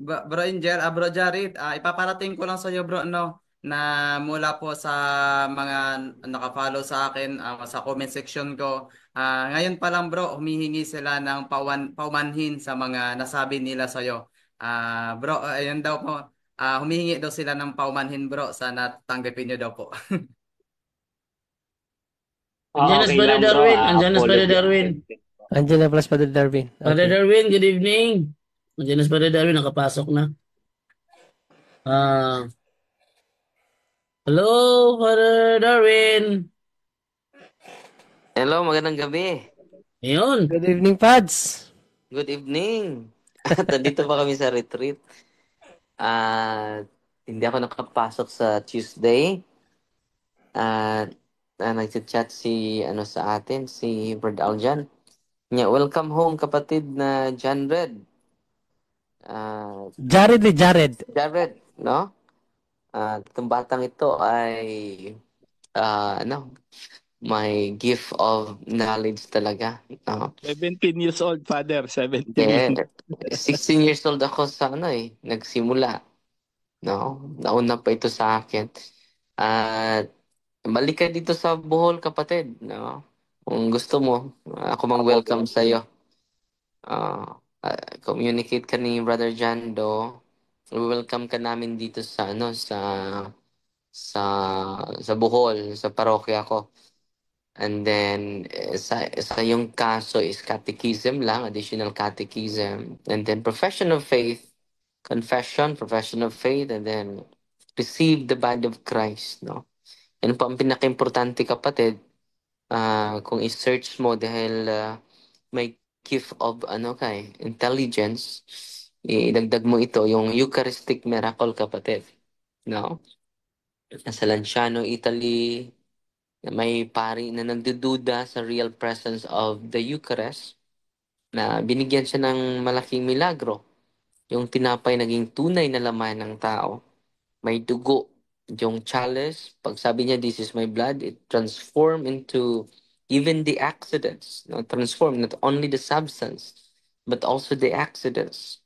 Bro Angel, Bro Jared, ipaparating ko lang sa iyo bro no na mula po sa mga naka-follow sa akin sa comment section ko. Ngayon pa lang bro, humihingi sila ng paumanhin sa mga nasabi nila sa iyo. Bro, ayun daw po. Humihingi daw sila ng paumanhin bro. Sana tanggapin niyo daw po. Ah, Andiyan na si okay Brother lang bro. Darwin. Andiyan na si Brother Apology Darwin. accepted. Andiyan na plus Brother Darwin. Brother Okay. Darwin, good evening. Andiyan na si Brother Darwin, nakapasok na. Ah, hello, Brother Darwin. Hello, magandang gabi. Ayun. Good evening, Pads. Good evening. Nandito pa kami sa retreat. At hindi ako nakapasok sa Tuesday. At nag-chat si sa atin, si Brad Aljan. Welcome home kapatid na John Red. Jared. Jared, no? At itong batang ito ay may gift of knowledge talaga. No? 17 years old, father. 17. Yeah. 16 years old ako sa nagsimula. No? Nauna pa ito sa akin. At balik ka dito sa Bohol, kapatid. No? Kung gusto mo, ako Apo mang-welcome bro. sa iyo. Communicate ka ni Brother Jando. Welcome ka namin dito sa sa sa Bohol, sa parokya ko. And then sa yung kaso is catechism lang, additional catechism, and then profession of faith, confession, profession of faith, and then receive the body of Christ, no? Yan po ang pinaka-importante, kapatid. Kung i-search mo dahil may gift of intelligence, idagdag mo ito, yung Eucharistic miracle, kapatid. No? Sa Lanciano, Italy, may pari na nagdududa sa real presence of the Eucharist na binigyan siya ng malaking milagro. Yung tinapay naging tunay na laman ng tao. May dugo. Yung chalice, pag sabi niya, this is my blood, it transform into even the accidents. No? Transform not only the substance, but also the accidents.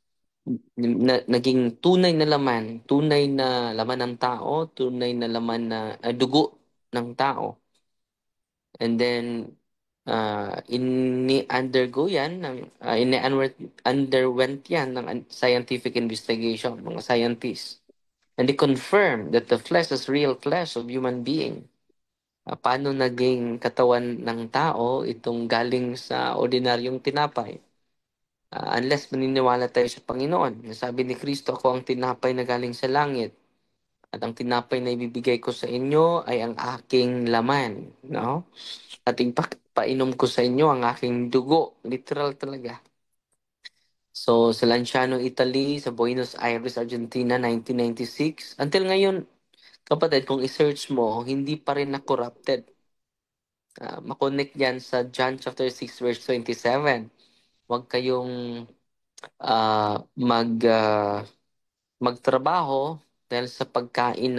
Naging tunay na laman ng tao, tunay na laman na dugo ng tao. And then, ini-undergo yan, underwent yan ng scientific investigation, mga scientists. And they confirm that the flesh is real flesh of human being. Paano naging katawan ng tao itong galing sa ordinaryong tinapay? Unless maniniwala tayo sa Panginoon. Sabi ni Kristo, ako ang tinapay na galing sa langit. At ang tinapay na ibibigay ko sa inyo ay ang aking laman. No? At painom ko sa inyo ang aking dugo. Literal talaga. So, sa Lanciano, Italy, sa Buenos Aires, Argentina, 1996. Until ngayon, kapatid, kung i-search mo, hindi pa rin na-corrupted. Makonect yan sa John chapter 6 verse 27. Huwag kayong magtrabaho dahil sa pagkain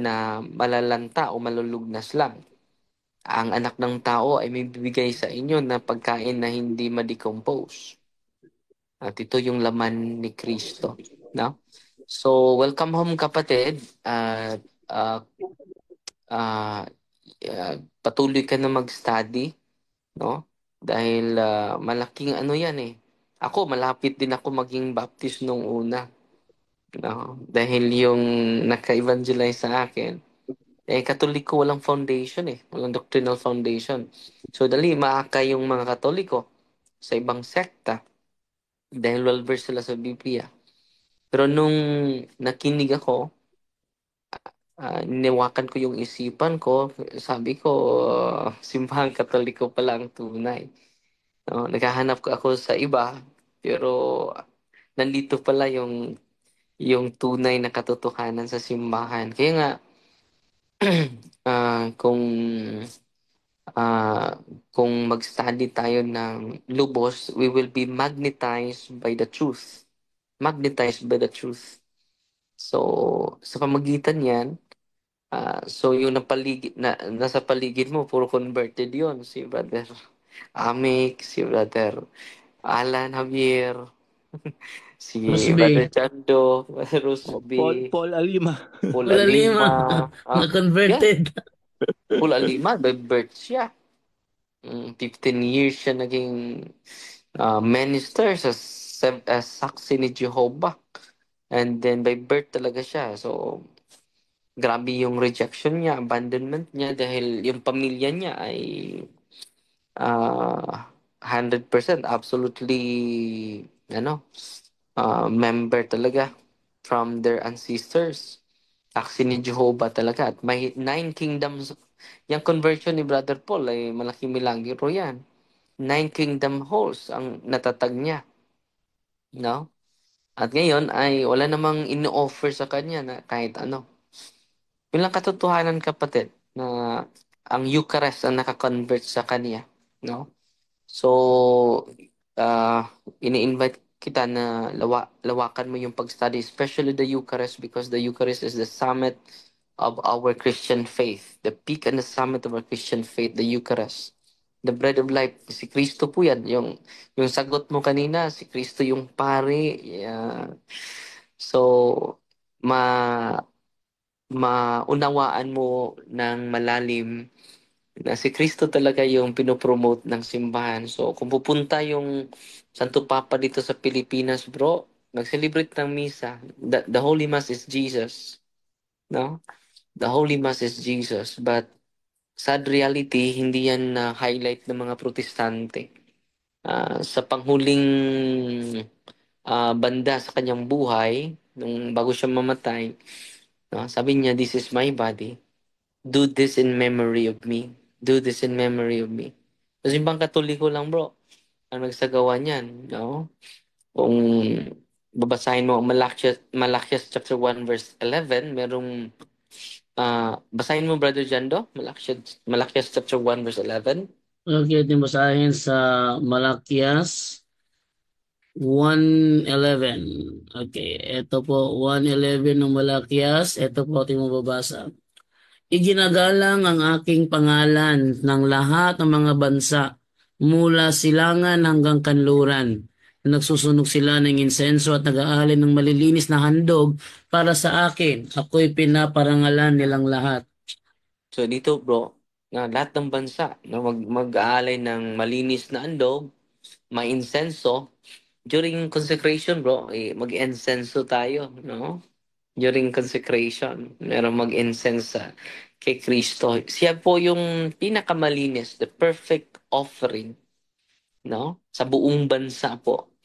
na malalanta o malulugnas lang. Ang anak ng tao ay may bibigay sa inyo na pagkain na hindi ma-decompose. At ito yung laman ni Kristo. No? So, welcome home, kapatid. Patuloy ka na mag-study. No? Dahil malaking yan eh. Ako, malapit din ako maging Baptist nung una. No? Dahil yung naka-evangelize sa akin, Katoliko walang foundation eh. Walang doctrinal foundation. So, dali, maaka yung mga Katoliko sa ibang sekta dahil well-versed sila sa Biblia. Pero nung nakinig ako, niwakan ko yung isipan ko, sabi ko, simbahang Katoliko pala ang tunay. No? Naghahanap ko ako sa iba, pero nandito pala yung tunay na katotohanan sa simbahan. Kaya nga, kung ah, kung mag-study tayo ng lubos, we will be magnetized by the truth. Magnetized by the truth. So, sa pamagitan yan, so yung nasa paligid mo, puro converted yon. Si Brother Amik, si Brother Alan Javier, si Brother Rusby. Chando, Brother Paul, Rusby, Paul Alima. Paul Wala lima. Alima. Yeah, Na-converted. Paul Alima, by birth siya. 15 years siya naging minister as saksi ni Jehovah. And then by birth talaga siya. So, grabe yung rejection niya, abandonment niya dahil yung pamilya niya ay 100% absolutely member talaga from their ancestors. Saksi ni Jehovah talaga. At may 9 kingdoms. Yung conversion ni Brother Paul ay malaking milagro yan. 9 kingdom halls ang natatag niya. No? At ngayon ay wala namang ino-offer sa kanya na kahit ano. Yun lang katotohanan, kapatid, na ang Eucharist ang nakakonvert sa kanya. No? So, uh, ini-invite kita na lawakan mo yung pag-study, especially the Eucharist, because the Eucharist is the summit of our Christian faith. The peak and the summit of our Christian faith, the Eucharist. The bread of life, si Kristo po yan. Yung sagot mo kanina, si Kristo yung pari. Yeah. So, ma maunawaan mo ng malalim na si Kristo talaga yung pinopromote ng simbahan. So, kung pupunta yung Santo Papa dito sa Pilipinas, bro, mag-celebrate ng misa. The Holy Mass is Jesus. No? The Holy Mass is Jesus. But, sad reality, hindi yan na highlight ng mga protestante. Sa panghuling banda sa kanyang buhay, nung bago siya mamatay, no, sabi niya, "This is my body. Do this in memory of me. Do this in memory of me." Kasi bang Katoliko lang, bro, ang nagsagawa niyan, no? Kung babasahin mo Malachias chapter 1 verse 11, merong basahin mo, Brother Jando, Malachias chapter 1 verse 11. Okay, ating basahin sa Malakias 1:11. Okay, ito po 1:11 ng Malakias. Ito po ating mababasa. Iginagalang ang aking pangalan ng lahat ng mga bansa mula silangan hanggang kanluran. Nagsusunog sila ng insenso at nag-aalin ng malilinis na handog para sa akin. Ako'y pinaparangalan nilang lahat. So dito, bro, na lahat ng bansa na mag-aalay ng malinis na andog, may insenso. During consecration, bro, mag-insenso tayo, no? During consecration, meron mag-incense kay Kristo. Siya po yung pinakamalinis, the perfect offering, no? Sa buong bansa po.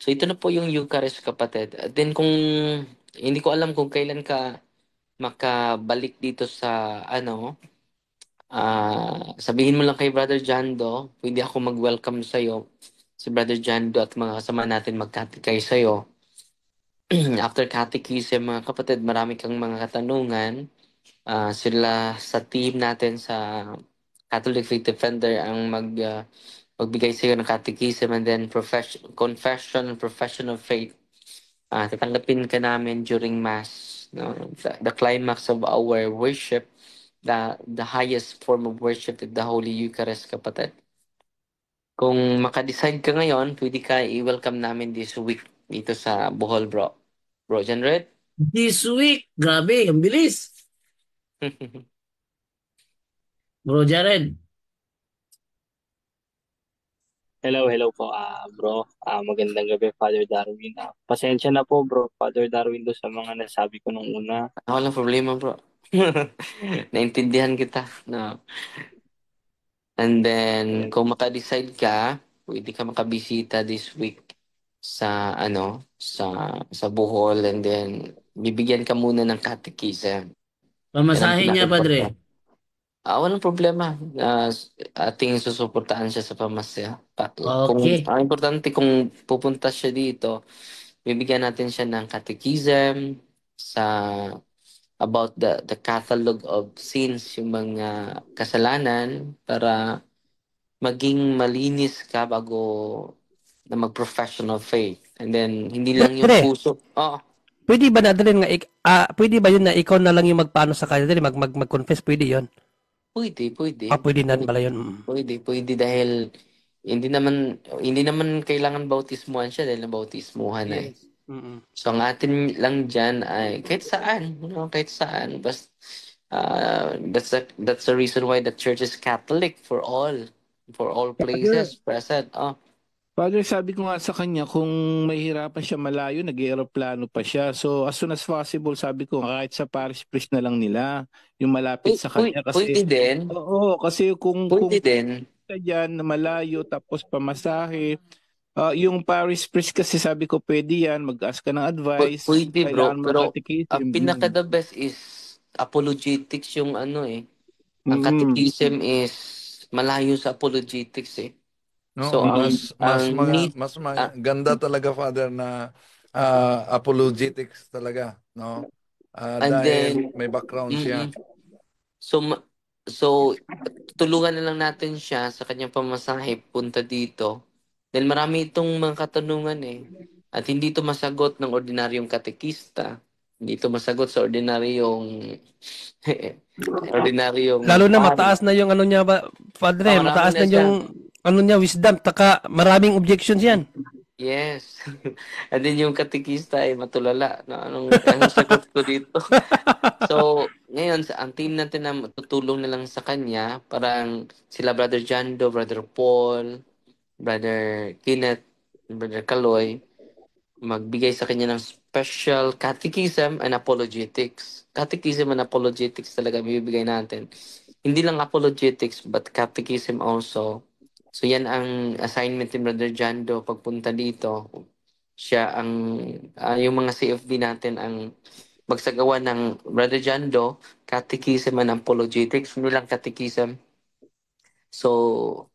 So ito na po yung Eucharist, kapatid. At then kung hindi ko alam kung kailan ka makabalik dito sa sabihin mo lang kay Brother Jando, pwede ako mag-welcome sa'yo. Si Brother Jando at mga kasama natin magkatikay sa'yo. After catechism, mga kapatid, marami kang mga katanungan. Sila sa team natin sa Catholic Faith Defender ang magbigay sa iyo ng catechism, and then confession and profession of faith. Tatanggapin ka namin during Mass. No? The climax of our worship, the highest form of worship is the Holy Eucharist, kapatid. Kung makadecide ka ngayon, pwede ka i-welcome namin this week dito sa Bohol, bro. Bro, John Red? This week, grabe, ang bilis. Bro Jared, Hello po, bro. Magandang gabi, Father Darwin. Pasensya na po, bro, Father Darwin, do sa mga nasabi ko nung una. Walang problema, bro. Naintindihan kita. No. And then, Ayan. kung makadecide ka, pwede ka makabisita this week sa ano, sa Bohol, and then bibigyan ka muna ng catechism. Yan ang Pamasahe niya, pinaka-importante. Padre. Walang problema. Ating susuportahan siya sa pamasya. Kung Okay. ang importante kung pupunta siya dito, bibigyan natin siya ng catechism sa about the catalog of sins, yung mga kasalanan, para maging malinis ka bago na mag-professional faith. And then hindi lang yung Padre, puso. Oo, pwede ba na din nga pwede ba yun na ikaw na lang yung magpaano sa kanya dali mag-confess, pwede yun? pwede. Pwede na Pwede, pala yun. pwede dahil hindi naman kailangan bautismuhan siya dahil nabautismuhan na eh. Yes. Mm. So ang atin lang diyan ay kahit saan, kahit saan. Basta that's the reason why the church is Catholic for all Father, places present. Father, sabi ko nga sa kanya, kung mahihirapan siya malayo, nag-aeroplano pa siya. So, as soon as possible, sabi ko, kahit sa parish priest na lang nila, yung malapit sa kanya. Pwede Kasi, din. oo, kasi kung Pwede din. ka dyan na malayo, tapos pamasahe, yung parish priest kasi sabi ko, pwede yan, mag-ask ka ng advice, Pwede bro, kailangan mo pero ang catechism. pinaka the best is apologetics yung ano eh. Ang Mm. catechism is malayo sa apologetics eh. No, So ang need ganda talaga, Father, na apologetics talaga, no? and Dahil then may background siya. so so tulungan na lang natin siya sa kanyang pamasahe punta dito. Dahil marami itong mga katanungan eh. At hindi ito masagot ng ordinaryong katekista. Hindi ito masagot sa ordinaryong Lalo na pari. mataas na yung ano niya ba, Padre, Marami mataas na na siya. yung ano niya, wisdom, taka maraming objections yan. Yes. And then yung katekista ay matulala. No? Anong sagot ko dito? So, ngayon, ang team natin na tutulong na lang sa kanya, parang sila Brother Jando, Brother Paul, Brother Kenneth, Brother Kaloy, magbigay sa kanya ng special catechism and apologetics. Catechism and apologetics talaga bibigay natin. Hindi lang apologetics, but catechism also. So yan ang assignment ni Brother Jando pagpunta dito. Siya ang, yung mga CFD natin ang magsagawa ng Brother Jando, catechism and apologetics, hindi lang catechism. So,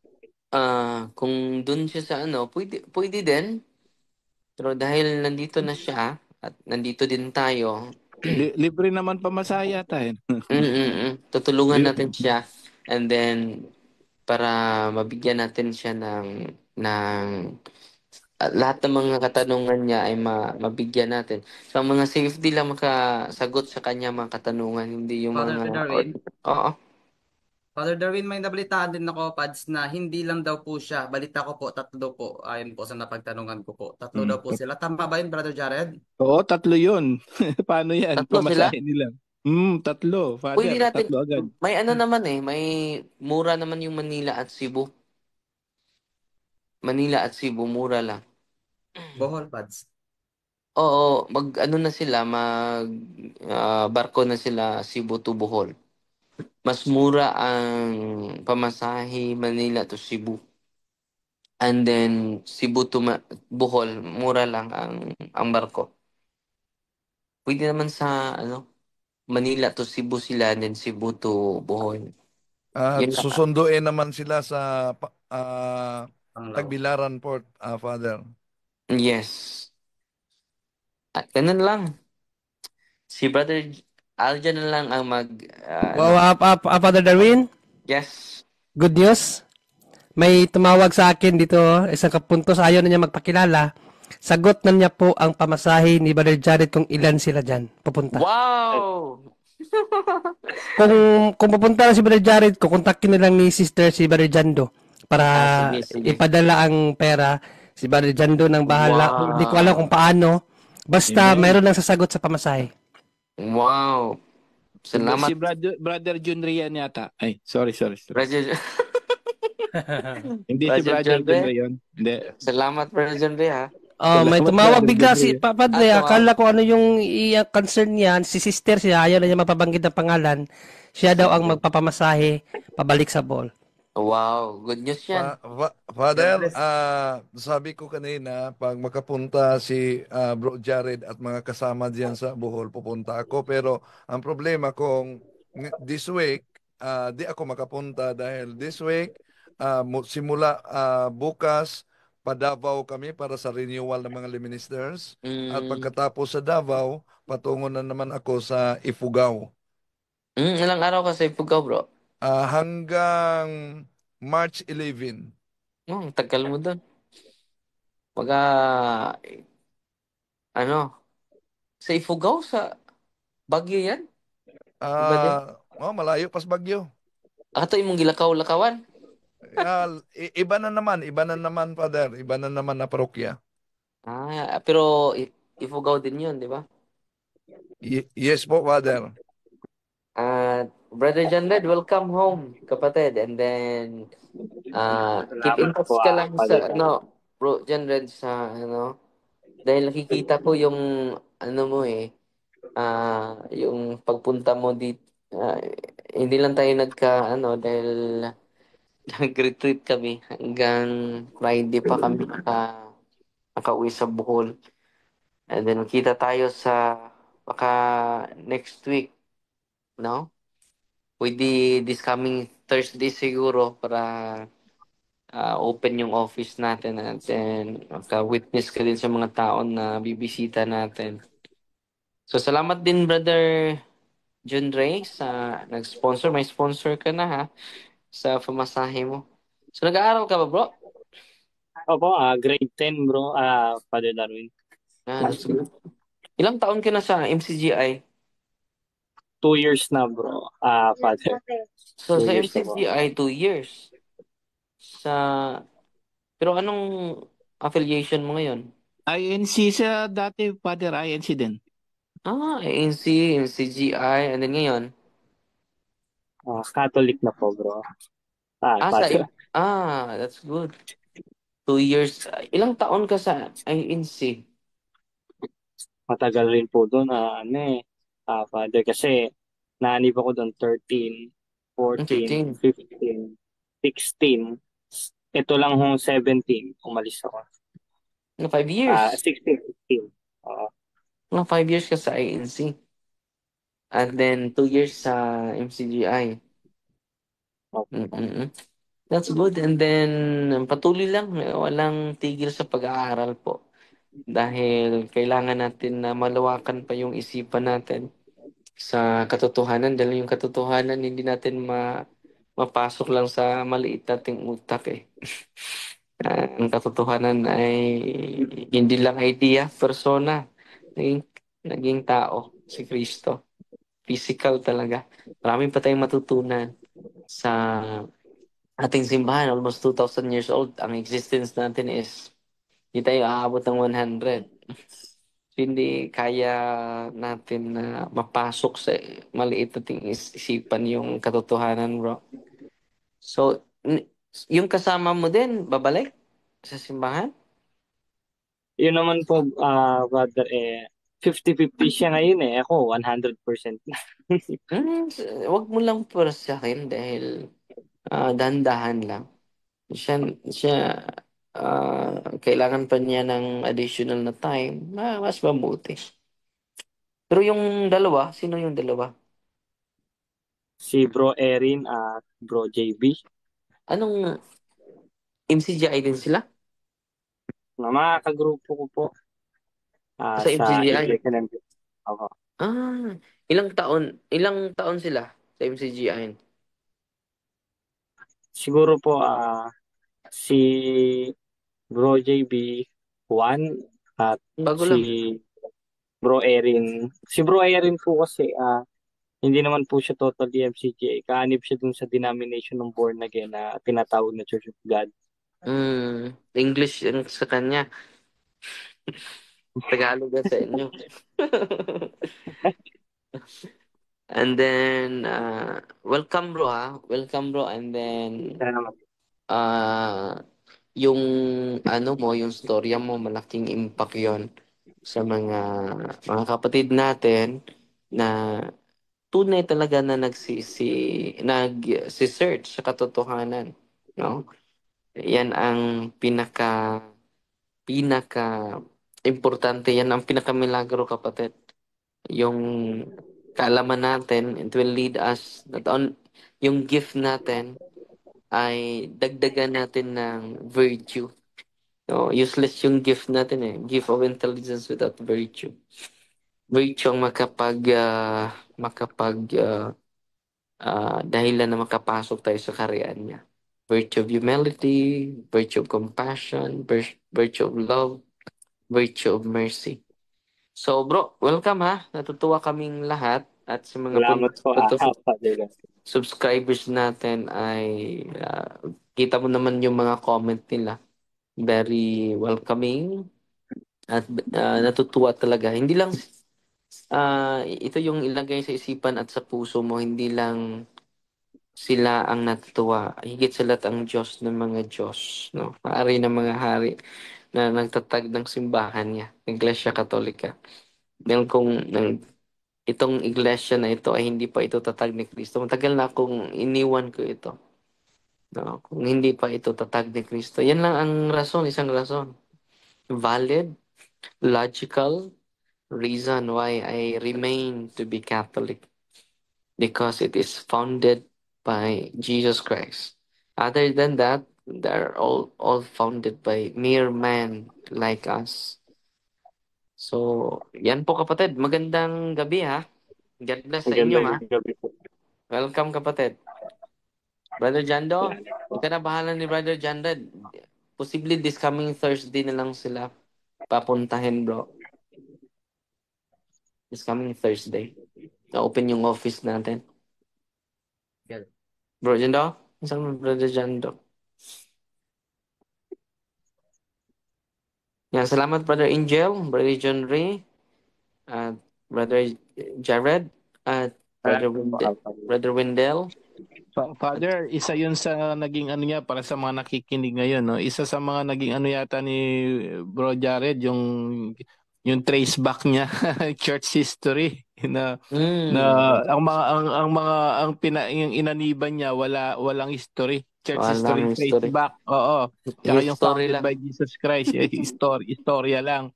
kung dun siya sa pwede din. Pero dahil nandito na siya at nandito din tayo, Libre naman pamasahe yata eh. tutulungan natin siya, and then para mabigyan natin siya ng lahat ng mga katanungan niya ay mabigyan natin. So ang mga safety lang makasagot sa kanya mga katanungan, hindi yung Father mga Darwin? Oo. Father Darwin, may nabalitaan din ako, Pads, na hindi lang daw po siya. Balita ko po, 3 po. Ayon po sa napagtanungan ko po. 3 daw po sila. Tama ba yun, Brother Jared? Oo, 3 yun. Paano yan? Tatlo sila? Pamasahe nila. 3. Father, Pwede natin, 3 agad. may naman may mura naman yung Manila at Cebu. Manila at Cebu, mura lang. Bohol, Pads. Oo, na sila, barko na sila Cebu to Bohol. Mas mura ang pamasahe Manila to Cebu. And then Cebu to Bohol, mura lang ang barko. Pwede naman sa Manila to Cebu sila, and then Cebu to Bohol. At Yun lang. susunduin naman sila sa Panglao. Tagbilaran Port, Father. Yes. At ganun lang. Si Brother Aljan na lang ang Father Darwin, yes. good news. May tumawag sa akin dito, isang kapuntos, ayaw na niya magpakilala. Sagot na niya po ang pamasahe ni Brother Jared kung ilan sila dyan pupunta. Wow! Kung pupunta na si Brother Jared, kukontakin na lang ni Sister si Brother Jando para sige. ipadala ang pera. Si Brother Jando nang bahala. Wow. Hindi ko alam kung paano. Basta Amen. mayroon lang sasagot sa pamasahe. Wow! Salamat. Si Brother Jun Rian yata. Ay, sorry. Brother, Hindi si Brother Brother Jun Jun Ray? Rian. Hindi. Salamat, Brother John Ray, ha? May Salamat, tumawag Brother bigla Jun si Ray. Padre. Akala ko ano yung concern niya. Si sister siya, ayaw na niya mapabanggit ng pangalan. Siya daw ang magpapamasahe pabalik sa ball. Wow, good news yan. God Father, bless. sabi ko kanina, pag makapunta si Bro Jared at mga kasama diyan sa Bohol, pupunta ako. Pero ang problema kung this week, di ako makapunta dahil this week, simula bukas, pa Davao kami para sa renewal ng mga ministers. At Mm, pagkatapos sa Davao, patungo na naman ako sa Ifugao. ilang araw ka sa Ifugao, bro? Hanggang March 11. Ang tagal mo doon. Baga, ano, sa Ifugao, sa Baguio yan? Iba din. Malayo pas Bagyo. Ato imong gilakaw-lakawan. Iba na naman, Father. Iba na naman na parokya. Pero Ifugao din yun, di ba? Yes po, Father. Brother John Red, welcome home, kapatid. And then, keep in Salamat po, touch ka lang Father sa, Darwin. Bro John Red, sa, dahil nakikita ko yung, mo yung pagpunta mo dito, hindi lang tayo dahil nag-retreat kami hanggang Friday pa kami nakauwi sa Bohol. And then, kita tayo baka next week, no? Pwede this coming Thursday siguro para open yung office natin at then maka-witness ka din sa mga taon na bibisita natin. So salamat din Brother John Ray sa nag-sponsor. May sponsor ka na ha sa pamasahe mo. So nag-aaral ka ba bro? Opo, grade 10 bro, Father Darwin. That's good. Ilang taon ka na sa MCGI? 2 years na bro, Father. So Two sa years na po. MCGI, 2 years. Sa Pero anong affiliation mo ngayon? INC sa dati, Father, INC din. ANC, MCGI, and then ngayon? Catholic na po bro. Ah, sa, Father. that's good. 2 years. Ilang taon ka sa INC? Matagal rin po doon, Father, kasi nanib ako doon 13, 14, 13. 15, 16. Ito lang hong 17, umalis ako. 5 years. 16, 15. Oo. 5 years ka sa INC. And then 2 years sa MCGI. Opo. Mm-mm. That's good. And then patuloy lang. Walang tigil sa pag-aaral po. Dahil kailangan natin na malawakan pa yung isipan natin sa katotohanan. Dahil yung katotohanan hindi natin mapasok lang sa maliit nating utak eh. Ang katotohanan ay hindi lang idea, persona, naging, naging tao, si Kristo. Physical talaga. Marami pa tayong matutunan sa ating simbahan. Almost 2,000 years old. Ang existence natin is hindi tayo aabot ng 100. So, hindi kaya natin na mapasok sa maliit nating isipan yung katotohanan, bro. So, yung kasama mo din, babalik sa simbahan? Yun naman po, Father, 50-50 siya ngayon eh. Ako, 100% na. Wag mo lang para sa akin dahil dahan-dahan lang. Siya kailangan pa niya ng additional na time. Mas mabuti. Pero yung dalawa, sino yung dalawa? Si Bro Erin at Bro JB. Anong MCGI din sila? Na mga kagrupo ko po Sa sa MCGI? Iglesia ng Diyos. Ako. Ah, ilang taon sila sa MCGI? Siguro po si Bro JB, one, at Bago si lang. Bro Erin. Si Bro Erin po kasi hindi naman po siya totally MCGA. Kaanib siya dun sa denomination ng born again na tinatawag na Church of God. English yung sa kanya. Tagalog ba sa inyo? And then, welcome bro ha. Welcome bro. And then, Salamat. yung yung storya mo, malaking impact yon sa mga kapatid natin na tunay talaga na nag-search sa katotohanan. no? Yan ang pinaka importante, yan ang pinakamilagro, kapatid. Yung kaalaman natin, it will lead us not on yung gift natin ay dagdagan natin ng virtue. No, useless yung gift natin eh. Gift of intelligence without virtue. Virtue ang dahilan na makapasok tayo sa kaharian niya. Virtue of humility, virtue of compassion, virtue of love, virtue of mercy. So bro, welcome ha. Natutuwa kaming lahat at sa mga Salamat po, Father. subscribers natin ay kita mo naman yung mga comment nila. Very welcoming at natutuwa talaga. Hindi lang ito yung ilagay sa isipan at sa puso mo, hindi lang sila ang natutuwa. Higit sa lahat ang Diyos ng mga Diyos, no? Hari ng mga hari na nagtatag ng simbahan niya, Iglesia Katolika. Dahil itong iglesia na ito ay hindi pa ito tatag ni Kristo. Matagal na akong iniwan ko ito. No? Kung hindi pa ito tatag ni Kristo. Yan lang ang rason, isang rason. Valid, logical reason why I remain to be Catholic. Because it is founded by Jesus Christ. Other than that, they're all founded by mere men like us. So, yan po kapatid. Magandang gabi ha. God bless sa inyo ha. Magandang gabi po. Welcome kapatid. Brother Jando, Salamat po. ikaw na bahala ni Brother Jando. Possibly this coming Thursday na lang sila papuntahin, bro. This coming Thursday. Na-open yung office natin. Bro Jando? Saan mo Brother Jando? Yan, salamat Brother Angel, Brother John Ray, at Brother Jared, at Brother Wendell. Father, isa yun sa naging ano niya para sa mga nakikinig ngayon, no? Isa sa mga naging ano yata ni Bro Jared, yung trace back niya church history na yung inaniban niya walang history. Church history Walang trace history. back. Oo. Tsaka yung History founded lang. by Jesus Christ, istorya lang.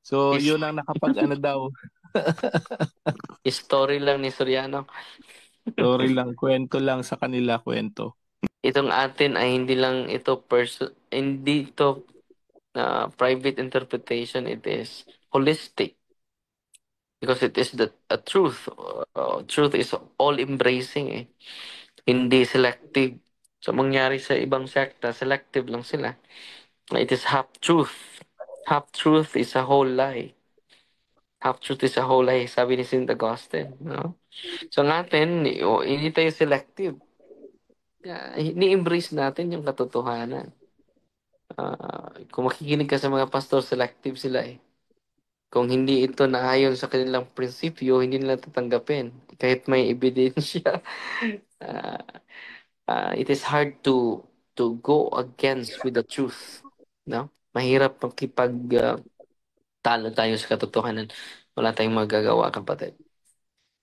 So, yun ang nakapag ano daw. Story lang ni Soriano. Story lang, kwento lang sa kanila, kwento. Itong atin ay hindi lang ito hindi ito private interpretation, it is holistic. Because it is the truth. Truth is all embracing eh. Hindi selective. So mangyari sa ibang sekta, selective lang sila. It is half truth. Half truth is a whole lie. Half truth is a whole lie, sabi ni St. Augustine. No? So natin, hindi tayo selective. Ni-embrace natin yung katotohanan. Kung makikinig ka sa mga pastor, selective sila eh. Kung hindi ito naayon sa kanilang prinsipyo, hindi nila tatanggapin. Kahit may ebidensya. It is hard to go against with the truth. No? Mahirap talo tayo sa katotohanan. Wala tayong magagawa, kapatid.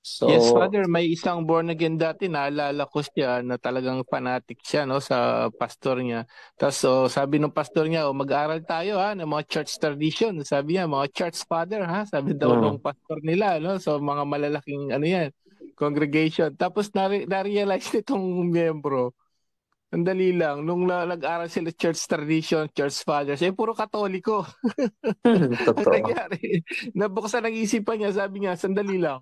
So, Yes, Father, may isang born again dati, naalala ko siya na talagang fanatic siya no sa pastor niya. Tapos sabi ng pastor niya, mag-aral tayo ng mga church tradition. Sabi niya, mga church father sabi daw nung pastor nila no, so mga malalaking ano yan, congregation. Tapos na-realize nitong miyembro, ang dali lang, nung nag-aral sila church tradition, church fathers, puro katoliko. Ang totoo. nangyari, nabuksan ang isipan niya, sabi niya, sandali lang.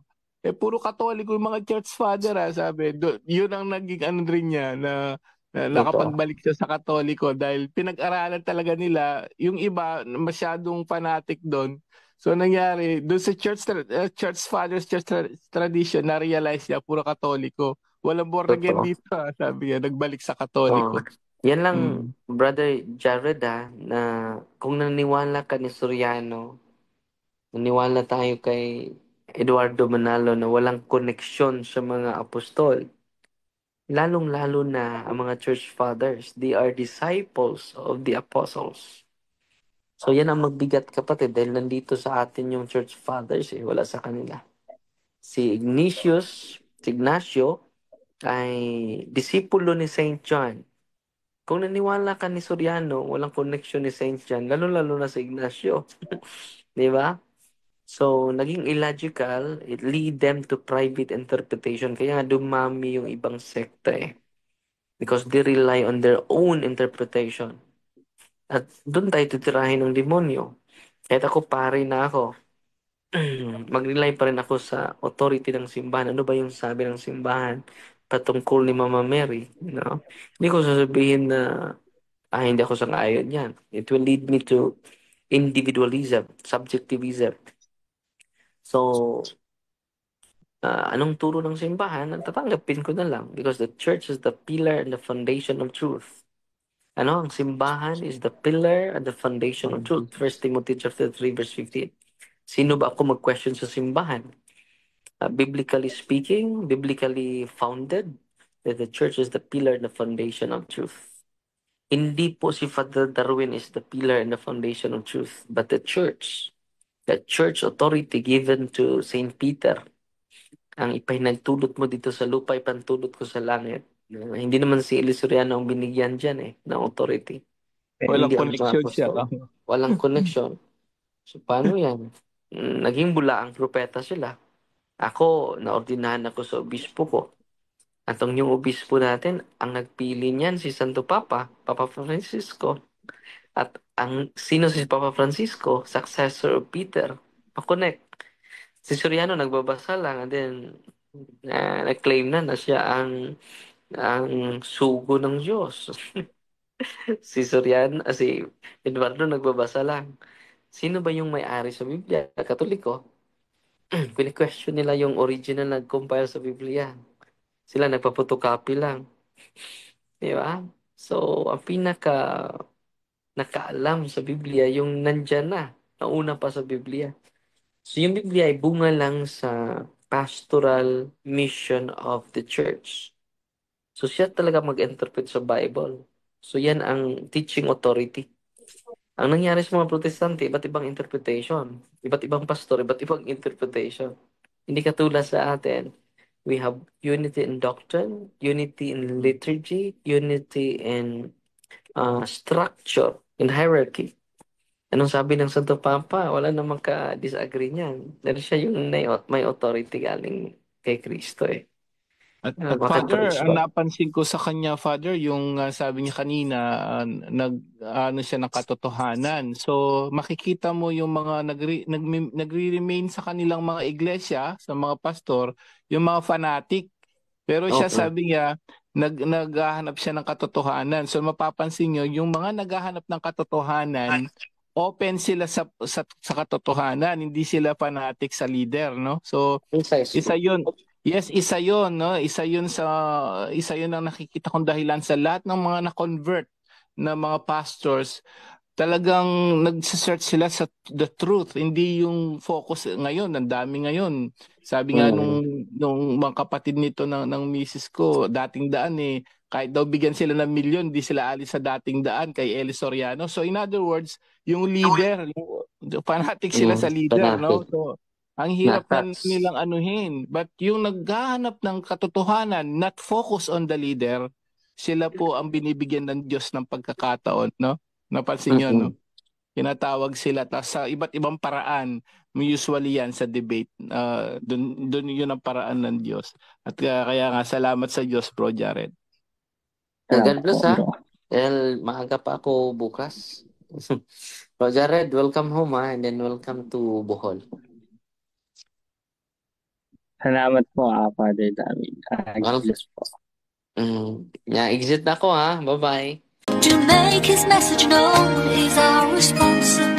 Puro katoliko yung mga church father sabi. Yun ang naging ano rin niya na nakapagbalik siya sa katoliko dahil pinag-aralan talaga nila. Yung iba, masyadong fanatic doon. So nangyari, doon sa church fathers, church tradition, na-realize niya, puro katoliko. Walang born again Totoo. dito sabi niya, nagbalik sa katoliko. Yan lang, Brother Jared na kung naniwala ka ni Soriano, naniwala tayo kay Eduardo Manalo na walang koneksyon sa mga apostol. Lalong-lalo na ang mga church fathers. They are disciples of the apostles. So yan ang magbigat, kapatid, dahil nandito sa atin yung church fathers wala sa kanila. Si Ignacio ay disipulo ni Saint John. Kung naniwala ka ni Soriano, walang connection ni Saint John, lalo-lalo na sa Ignacio. Di ba? So, naging illogical, it lead them to private interpretation. Kaya nga dumami yung ibang sekta eh. Because they rely on their own interpretation. At doon tayo titirahin ng demonyo. Kahit ako pare na ako, mag-rely pa rin ako sa authority ng simbahan. Ano ba yung sabi ng simbahan patungkol ni Mama Mary? You know? Hindi ko sasabihin na hindi ako sang-ayon yan. It will lead me to individualism, subjectivism. So, anong turo ng simbahan? Tatanggapin ko na lang because the church is the pillar and the foundation of truth. Ano? Ang simbahan is the pillar and the foundation of truth. 1 Timothy chapter 3 verse 15. Sino ba ako mag-question sa simbahan? Biblically speaking, biblically founded, that the church is the pillar and the foundation of truth. Hindi po si Father Darwin is the pillar and the foundation of truth, but the church authority given to Saint Peter, ang ipinagtulot mo dito sa lupa, ipantulot ko sa langit. Hindi naman si Elisuriano ang binigyan dyan ng authority. Walang Hindi ang connection siya. apostol. Walang connection. So, paano yan? Naging bulaang propeta sila. Ako, naordinahan ako sa obispo ko. At ang yung obispo natin, ang nagpili niyan si Santo Papa, Papa Francisco. At sino si Papa Francisco? Successor of Peter. Pa-connect. Si Soriano nagbabasa lang and then nag-claim na siya ang sugo ng Diyos. Si Soriano, si Eduardo nagbabasa lang. Sino ba yung may-ari sa Biblia? Katoliko. Pini-question nila yung original nag-compile sa Biblia. Sila nagpa-photocopy lang. Di ba? So, ang nakaalam sa Biblia, yung nandyan na. Nauna pa sa Biblia. So, yung Biblia ay bunga lang sa pastoral mission of the church. So, siya talaga mag-interpret sa Bible. So, yan ang teaching authority. Ang nangyari sa mga protestante, iba't ibang interpretation. Iba't ibang pastor, iba't ibang interpretation. Hindi katulad sa atin. We have unity in doctrine, unity in liturgy, unity in structure, in hierarchy. Anong sabi ng Santo Papa? Wala namang ka-disagree niyan. Dahil siya yung may authority galing kay Kristo eh. At Father, ang napansin ko sa kanya, Father, yung sabi niya kanina, ano siya ng katotohanan. So makikita mo yung mga nagre-remain sa kanilang mga iglesia, sa mga pastor, yung mga fanatic. Pero siya sabi niya, naghahanap siya ng katotohanan. So mapapansin niyo, yung mga naghahanap ng katotohanan, open sila sa katotohanan, hindi sila fanatic sa leader, no? So isa 'yun. Yes, isa 'yon, no? Isa 'yon ang nakikita kong dahilan sa lahat ng mga na-convert na mga pastors. Talagang nagse-search sila sa the truth, hindi yung focus ngayon, ang dami ngayon. Sabi nga nung mga kapatid nito ng misis ko, dating daan kahit daw bigyan sila ng milyon, di sila alis sa dating daan kay Eli Soriano. So in other words, yung leader, fanatic sila sa leader, no? So ang hirap nilang anuhin. But yung naghahanap ng katotohanan, not focus on the leader, sila po ang binibigyan ng Diyos ng pagkakataon, no? Napansin nyo, no? Tinatawag sila sa iba't ibang paraan. Usually yan sa debate. Doon yun ang paraan ng Diyos. At kaya nga, salamat sa Diyos, Bro Jared. God bless, ha? Dahil maaga pa ako bukas. Bro Jared, welcome home, ha? And then welcome to Bohol. Salamat po, Father David. God bless po. Exit na ako, ha? Bye-bye. To make his message known is our responsibility.